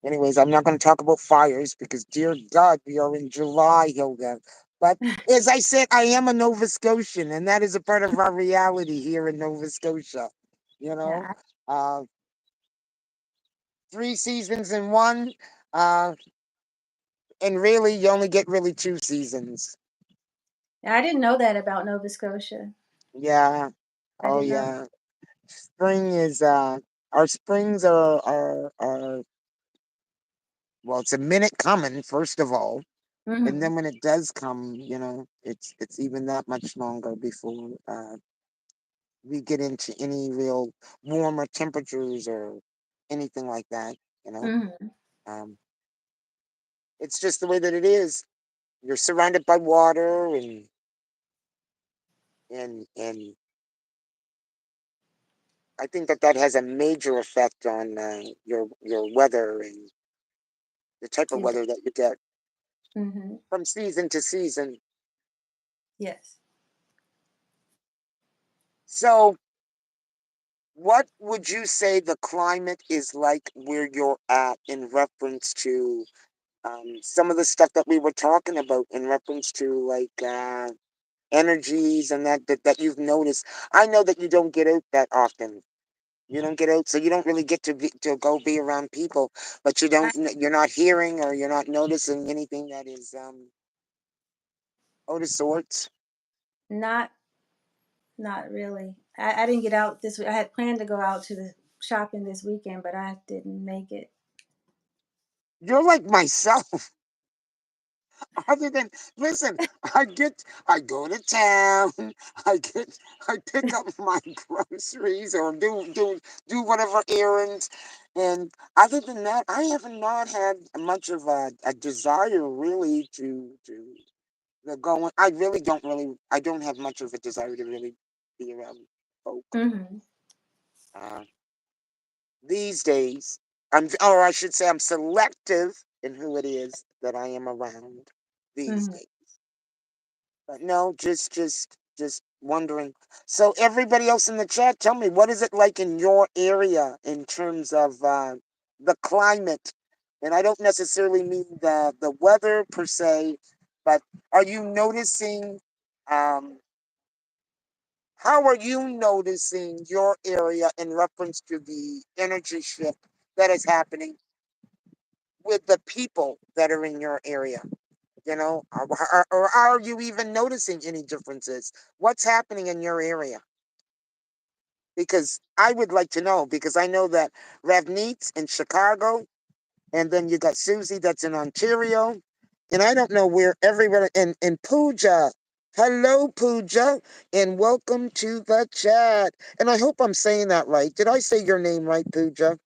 anyways, I'm not going to talk about fires because, dear God, we are in July, Hilda. But as I said, I am a Nova Scotian, and that is a part of our reality here in Nova Scotia. You know, Yeah. uh, 3 seasons in one, uh, and really, you only get really 2 seasons. I didn't know that about Nova Scotia. Yeah. I Oh, did not. yeah. Spring is our springs are well, it's a minute coming, first of all. And hmm then when it does come, it's even that much longer before we get into any real warmer temperatures or anything like that. You know, hmm um, it's just the way that it is. You're surrounded by water, and I think that that has a major effect on your weather and the type of It, weather that you get hmm from season to season. Yes. So, what would you say the climate is like where you're at in reference to some of the stuff that we were talking about in reference to like energies and that you've noticed? I know that you don't get out that often. You don't get out, so you don't really get to go be around people. But I, you're not hearing or you're not noticing anything that is out of sorts. not not really. I didn't get out this week. I had planned to go out to the shopping this weekend, but I didn't make it. You're like myself. Other than listen, I go to town, I get I pick up my groceries or do whatever errands, and other than that, I have not had much of a desire really to go. I really don't really I don't have much of a desire to really be around folk. hmm Uh, these days, or I should say, I'm selective in who it is that I am around these hmm days. But no, just wondering. So everybody else in the chat, tell me, what is it like in your area in terms of the climate? And I don't necessarily mean the weather per se, but are you noticing um how are you noticing your area in reference to the energy shift that is happening with the people that are in your area? Or are you even noticing any differences? What's happening in your area? Because I would like to know, because I know that Ravneet's in Chicago, and then you got Susie that's in Ontario, and I don't know where everyone in Puja. Hello, Pooja, and welcome to the chat. And I hope I'm saying that right. Did I say your name right, Pooja?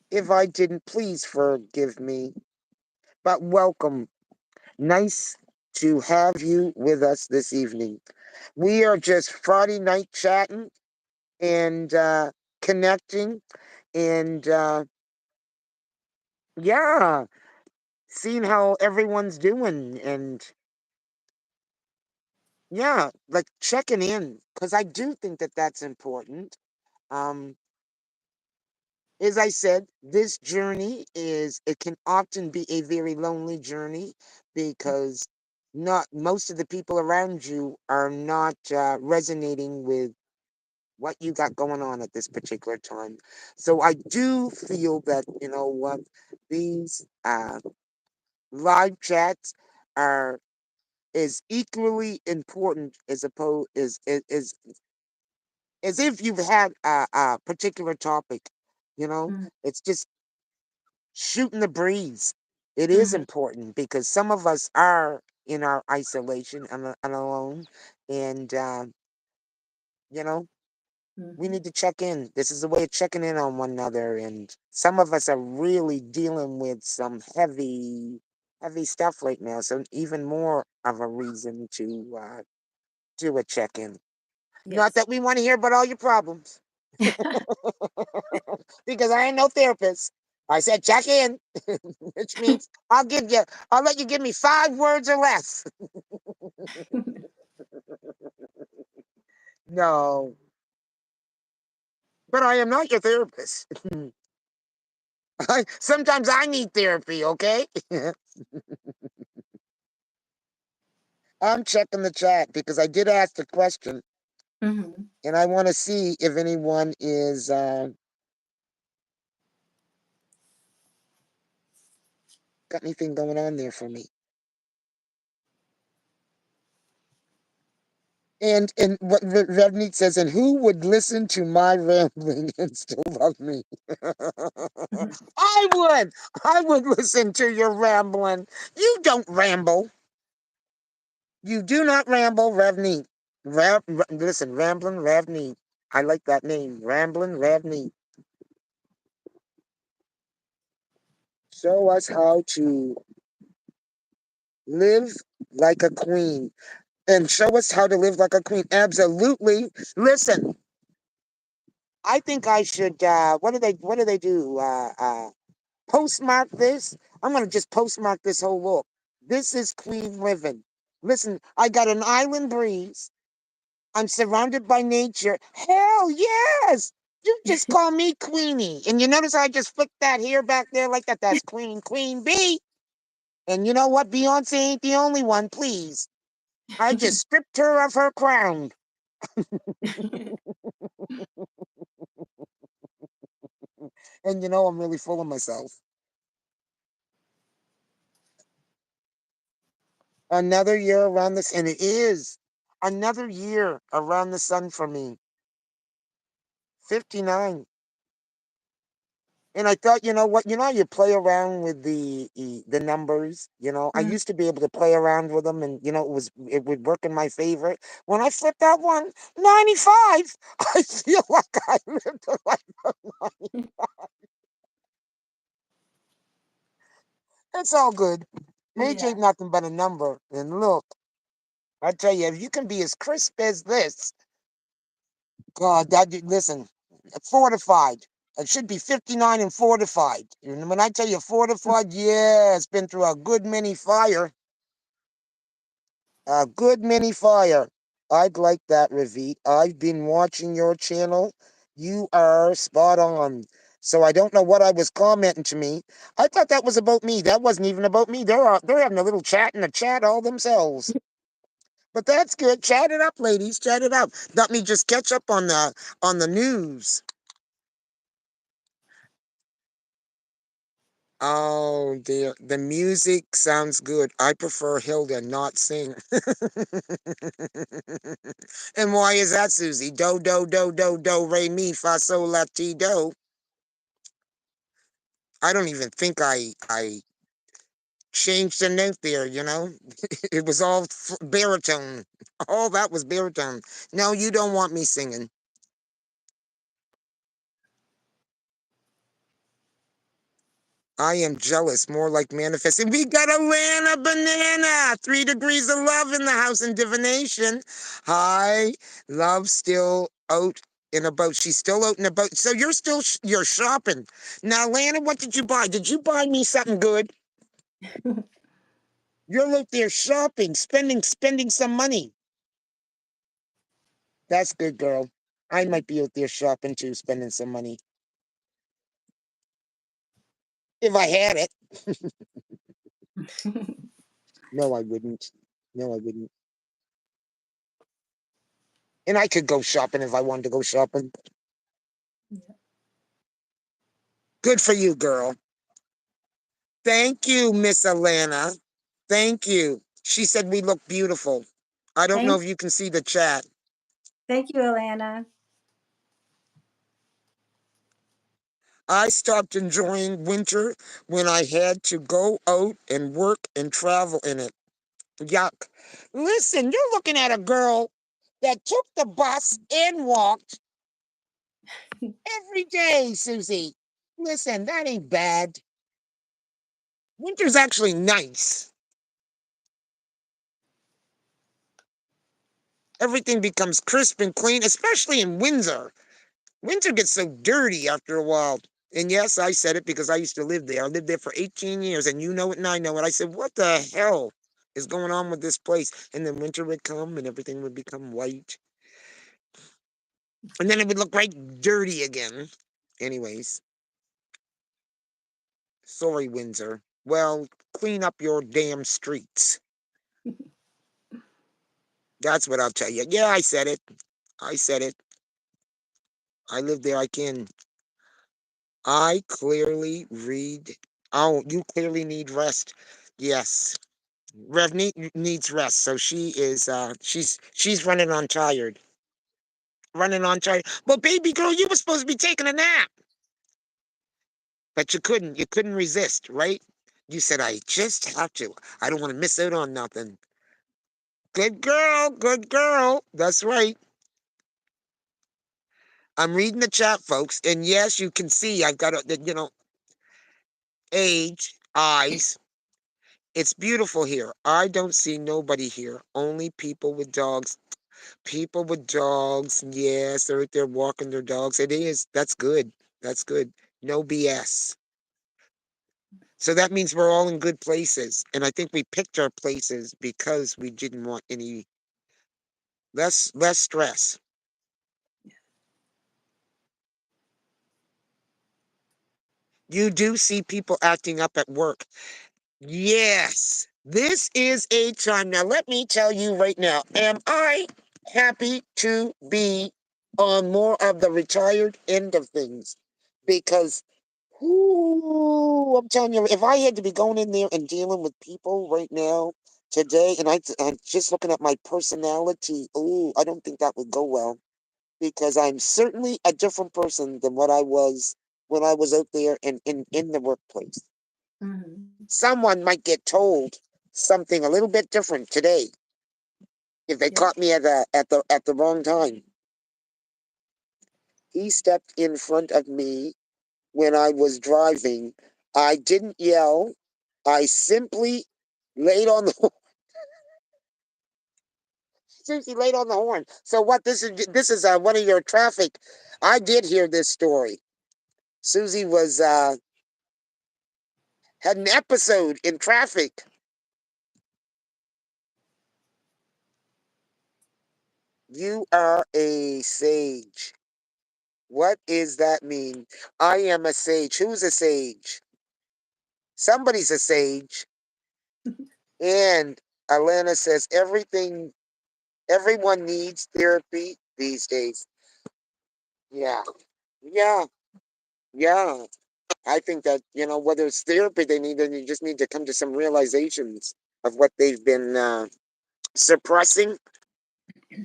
If I didn't, please forgive me. But welcome. Nice to have you with us this evening. We are just Friday night chatting and connecting and yeah, seeing how everyone's doing and yeah, like checking in because I do think that that's important. Um, as I said, this journey is, it can often be a very lonely journey because not most of the people around you are not resonating with what you got going on at this particular time. So I do feel that, you know what, these live chats are is equally important as opposed as if you've had a particular topic. You know, Mhm. it's just shooting the breeze. It is Mhm. important because some of us are in our isolation and alone, and you know, we Mhm. need to check in. This is a way of checking in on one another, and some of us are really dealing with some heavy stuff right now. So even more of a reason to do a check in. Not Yes. that we want to hear about all your problems, because I ain't no therapist. I said check in, which means I'll let you give me 5 words or less. No, but I am not your therapist. Sometimes I need therapy, okay? I'm checking the chat because I did ask the question Mhm. and I want to see if anyone is got anything going on there for me. And what Revneet says, and who would listen to my rambling and still love me? Mhm. I would. I would listen to your rambling. You don't ramble. You do not ramble, Revneet. Listen, rambling Revneet. I like that name, rambling Revneet. Show us how to live like a queen and show us how to live like a queen. Absolutely. Listen, I think I should what do they do? Postmark this. I'm gonna just postmark this whole look. This is Queen living. Listen, I got an island breeze. I'm surrounded by nature. Hell yes! You just call me Queenie. And you notice I just flicked that hair back there like that. That's Queen Bee. And you know what? Beyonce ain't the only one, please. I just stripped her of her crown. And you know I'm really full of myself. Another year around this, and it is another year around the sun for me. 59. And I thought, you know what? You know, how you play around with the numbers. You know, I Mhm. used to be able to play around with them, and you know, it would work in my favor. When I flipped that one, 95, I feel like I lived a life of 90. It's all good. Age Yeah. ain't nothing but a number. And look, I tell you, if you can be as crisp as this, God, listen, fortified. It should be 59 and fortified. And when I tell you fortified, yeah, it's been through a good many fire. A good many fire. I'd like that, Ravit. I've been watching your channel. You are spot on. So I don't know what I was commenting to me. I thought that was about me. That wasn't even about me. They're having a little chat in the chat all themselves. But that's good. Chat it up, ladies. Chat it up. Let me just catch up on the news. Oh dear. The music sounds good. I prefer Hilda not sing. And why is that, Susie? Do, re, mi, fa, sol, la, ti, do. I don't even think I changed the note there. It was all baritone. All that was baritone. No, you don't want me singing. I am jealous, more like manifesting. We got a Lana banana. 3 degrees of love in the house in divination. Hi, love still out in a boat. She's still out in a boat. So you're still you're shopping now, Lana. What did you buy? Did you buy me something good? You're out there shopping, spending some money. That's good, girl. I might be out there shopping too, spending some money if I had it. No, I wouldn't. No, I wouldn't. And I could go shopping if I wanted to go shopping. Good for you, girl. Thank you, Miss Alana. Thank you. She said we look beautiful. I don't know Thank, if you can see the chat. thank you, Alana. I stopped enjoying winter when I had to go out and work and travel in it. Yuck. Listen, you're looking at a girl that took the bus and walked every day, Susie. Listen, that ain't bad. Winter's actually nice. Everything becomes crisp and clean, especially in Windsor. Windsor gets so dirty after a while. And yes, I said it because I used to live there. I lived there for 18 years, and you know it, and I know it. I said, what the hell is going on with this place? And then winter would come, and everything would become white. And then it would look right dirty again. Anyways, sorry, Windsor. Well, clean up your damn streets. That's what I'll tell you. Yeah, I said it. I said it. I lived there. I can. I clearly read. Oh, you clearly need rest. Yes. Needs rest. So she's running on tired. Running on tired. Well, baby girl, you were supposed to be taking a nap. But you couldn't. You couldn't resist, right? You said I just have to. I don't want to miss out on nothing. Good girl, good girl. That's right. I'm reading the chat, folks, and yes, you can see I've got age, eyes. It's beautiful here. I don't see nobody here. Only people with dogs. People with dogs. Yes, they're out there walking their dogs. It is. That's good. That's good. No BS. So that means we're all in good places. And I think we picked our places because we didn't want any less stress. You do see people acting up at work. Yes, this is a time. Now, let me tell you right now, am I happy to be on more of the retired end of things? Because, I'm telling you, if I had to be going in there and dealing with people right now, today, and I'm just looking at my personality, I don't think that would go well because I'm certainly a different person than what I was when I was out there and in the workplace. Hmm. Someone might get told something a little bit different today if they Yep. caught me at the wrong time. He stepped in front of me when I was driving. I didn't yell. I simply laid on the simply laid on the horn. So what? This is one of your traffic. I did hear this story. Susie was had an episode in traffic. You are a sage. What does that mean? I am a sage. Who's a sage? Somebody's a sage. And Alana says everyone needs therapy these days. Yeah. Yeah. Yeah. I think that, whether it's therapy then you just need to come to some realizations of what they've been suppressing,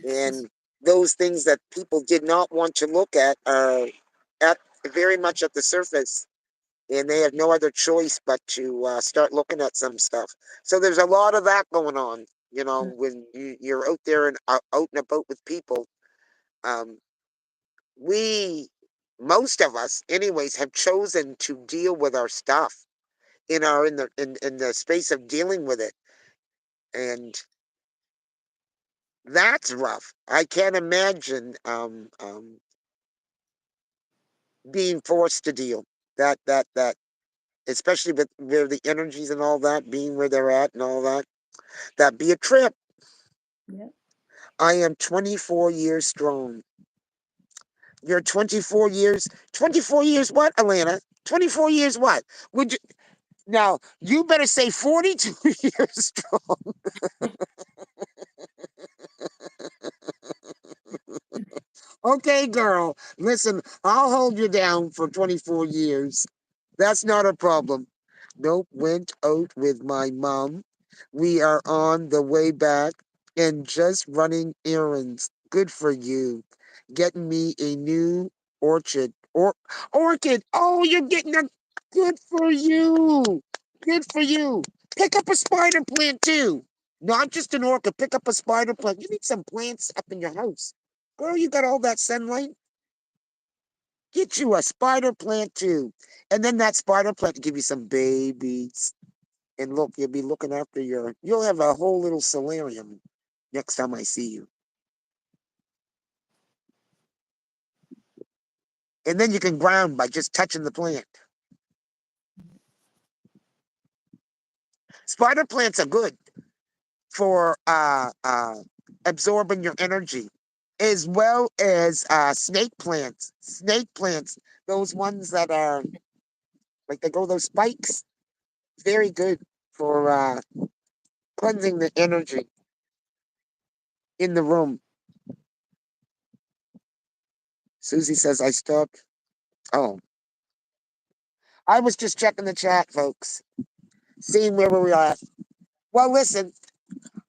and those things that people did not want to look at are at very much at the surface. and they have no other choice but to start looking at some stuff. So there's a lot of that going on. You know, Mm. when you're out there and out and about with people, um, we, most of us, anyways, have chosen to deal with our stuff in the space of dealing with it, and that's rough. I can't imagine being forced to deal that especially with where the energies and all that being where they're at and all that. That'd be a trip. Yep. I am 24 years strong. You're 24 years. 24 years what, Alana? 24 years what? Would you now? You better say 42 years strong. Okay, girl. Listen, I'll hold you down for 24 years. That's not a problem. Nope, went out with my mom. We are on the way back and just running errands. Good for you. Getting me a new orchid. Orchid. Oh, you're getting a good for you. Good for you. Pick up a spider plant too. Not just an orchid. Pick up a spider plant. You need some plants up in your house. Girl, you got all that sunlight. Get you a spider plant too. And then that spider plant to give you some babies. And look, you'll be looking after you'll have a whole little solarium next time I see you. And then you can ground by just touching the plant. Spider plants are good for absorbing your energy, as well as snake plants. Snake plants, those ones that are like they go those spikes, very good for cleansing the energy in the room. Susie says I stopped. Oh, I was just checking the chat, folks, seeing where we are at. Well, listen,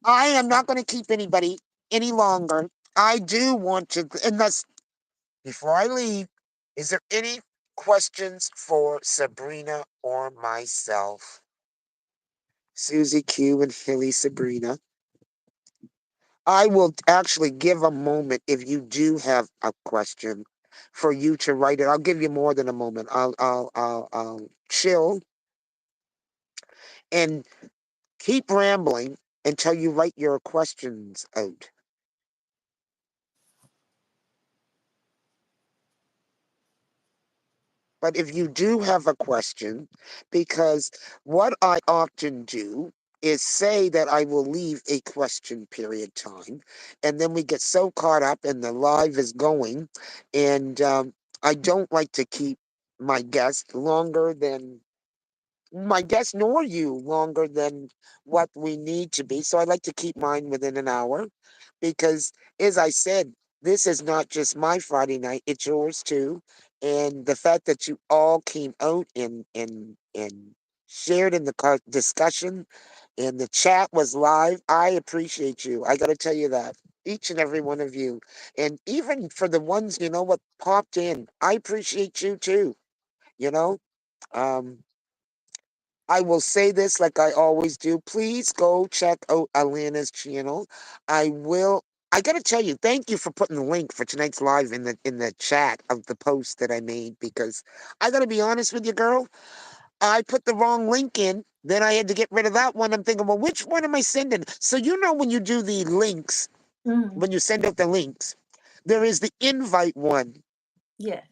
I am not going to keep anybody any longer. I do want to, unless before I leave, is there any questions for Sabrina or myself? Susie Q and Hilly Sabrina. I will actually give a moment if you do have a question for you to write it. I'll give you more than a moment. I'll chill and keep rambling until you write your questions out. But if you do have a question, because what I often do is say that I will leave a question period time, and then we get so caught up and the live is going, and I don't like to keep my guest longer than my guest nor you longer than what we need to be. So I like to keep mine within an hour because, as I said, this is not just my Friday night, it's yours too. And the fact that you all came out and shared in the discussion and the chat was live, I appreciate you. I got to tell you that. Each and every one of you. And even for the ones, you know what, popped in, I appreciate you too. You know, um, I will say this like I always do. Please go check out Alana's channel. I will. I gotta tell you, thank you for putting the link for tonight's live in the chat of the post that I made because I gotta be honest with you, girl. I put the wrong link in. Then I had to get rid of that one. I'm thinking, well, which one am I sending? So you know when you do the links, Mm. when you send out the links, there is the invite one. Yes.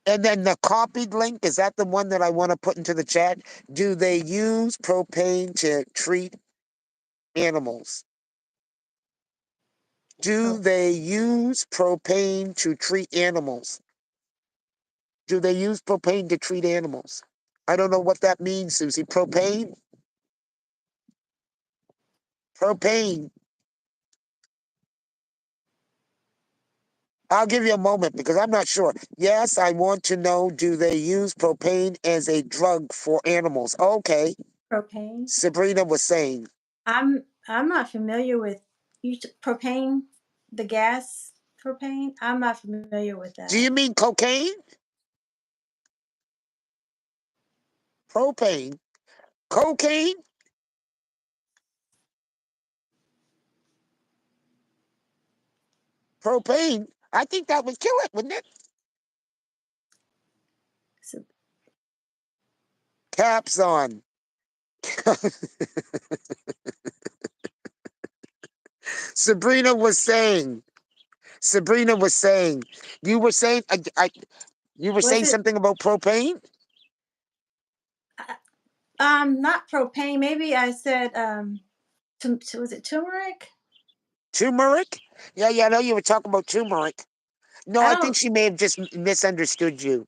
And then the copied link, is that the one that I want to put into the chat? Do they use propane to treat animals? Do Oh, they use propane to treat animals? Do they use propane to treat animals? I don't know what that means, Susie. Propane? Propane. I'll give you a moment because I'm not sure. Yes, I want to know, do they use propane as a drug for animals? Okay. propane. Sabrina was saying, I'm not familiar with propane, the gas propane. I'm not familiar with do that. you mean cocaine? Propane. Cocaine. Propane. I think that would kill it, wouldn't it? So Caps on. Sabrina was saying. Sabrina was saying. You were saying. You were was saying it something about propane. uh, not propane? Maybe I said was it turmeric? Turmeric. Yeah, yeah. I know you were talking about turmeric. No, I I think don't. she may have just misunderstood you.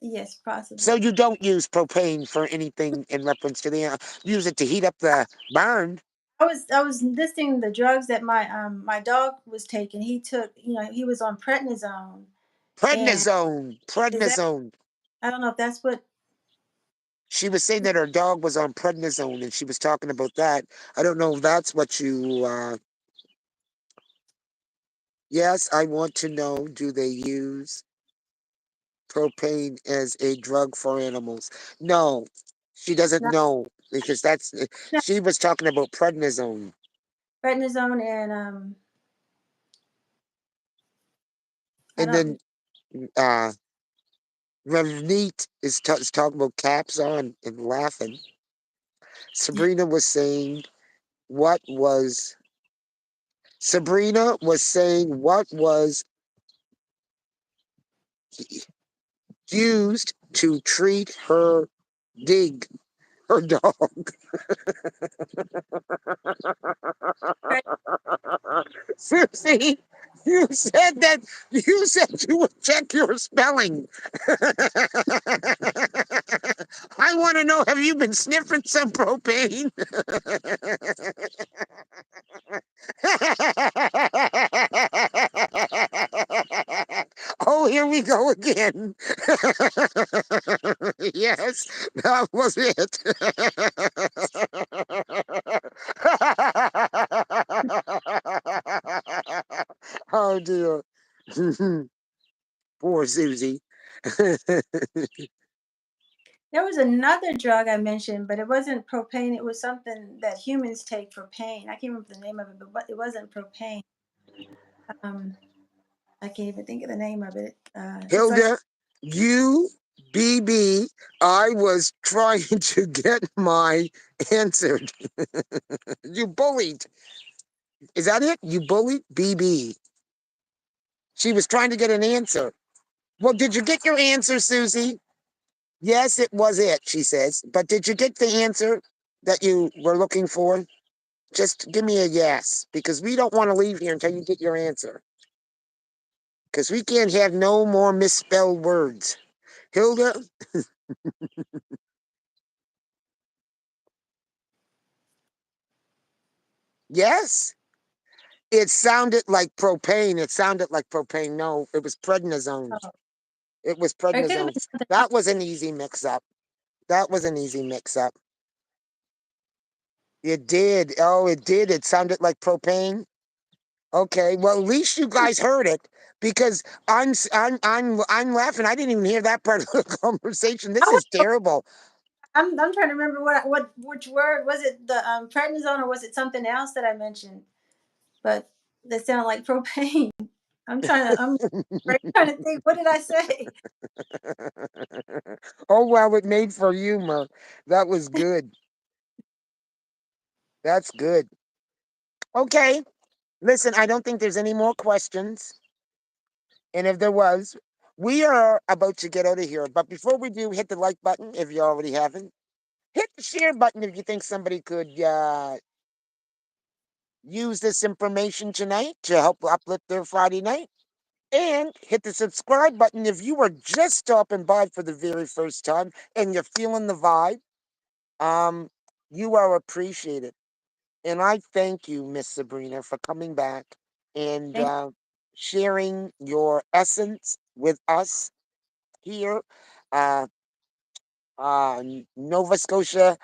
Yes, So possibly. you don't use propane for anything in reference to the use it to heat up the barn. I was listing the drugs that my dog was taking. He took, he was on prednisone, and Prednisone. is that Prednisone. I don't know if that's what. She was saying that her dog was on prednisone, and she was talking about that. I don't know if that's what you. Yes, I want to know. Do they use propane as a drug for animals? No, she doesn't Not, know because that's. not She was talking about prednisone, prednisone, and I and don't. then uh, Revneet is talking about caps on and laughing. Sabrina was saying what was Sabrina was saying what was used to treat her dig her dog. Susie, you said you would check your spelling. I want to know, have you been sniffing some propane? Oh, here we go again. Yes, that was it. Oh dear. Poor Susie. There was another drug I mentioned, but it wasn't propane. It was something that humans take for pain. I can't remember the name of it, but it wasn't propane. Um, I can't even think of the name of it. It's like Hilda, you, BB, I was trying to get my answered. You bullied. Is that it? You bullied BB. She was trying to get an answer. Well, did you get your answer, Susie? Yes, it was it, she says. But did you get the answer that you were looking for? Just give me a yes, because we don't want to leave here until you get your answer. Because we can't have no more misspelled words. Hilda, yes? It sounded like propane. It sounded like propane. No, it was prednisone. oh, It was or it could have prednisone. been something else. That was an easy mix up. That was an easy mix up. It did. Oh, it did. It sounded like propane. Okay. Well, at least you guys heard it because I'm laughing. I didn't even hear that part of the conversation. This is terrible. I'm trying to remember which word was it, the prednisone, or was it something else that I mentioned? But that sounded like propane. I'm trying to think. What did I say? Oh well, it made for humor. That was good. That's good. Okay. Listen, I don't think there's any more questions. And if there was, we are about to get out of here. But before we do, hit the like button if you already haven't. Hit the share button if you think somebody could use this information tonight to help uplift their Friday night. And hit the subscribe button if you are just stopping by for the very first time and you're feeling the vibe. Um, you are appreciated. And I thank you, Miss Sabrina, for coming back and Thank sharing your essence with us here, uh, Nova Scotia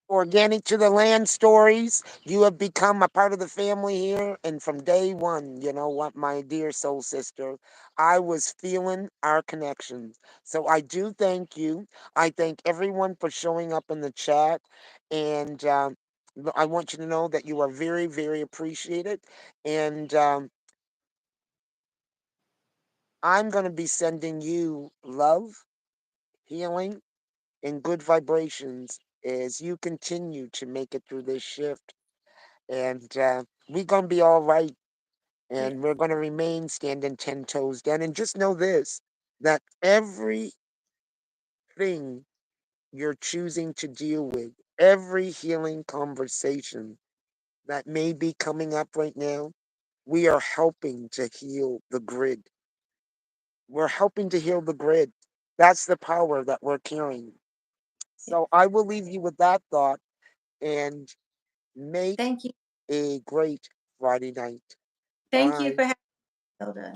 Organic to the land stories. You have become a part of the family here. And from day one, you know what, my dear soul sister, I was feeling our connection. So I do thank you. I thank everyone for showing up in the chat. And I want you to know that you are very, very appreciated. And I'm going to be sending you love, healing, and good vibrations as you continue to make it through this shift. And we're going to be all right. Yeah. And we're going to remain standing 10 toes down. And just know this, that everything you're choosing to deal with, every healing conversation that may be coming up right now, we are helping to heal the grid. We're helping to heal the grid. That's the power that we're carrying. Yeah. So I will leave you with that thought and make Thank you. a great Friday night. Thank you Bye. for having me, Hilda.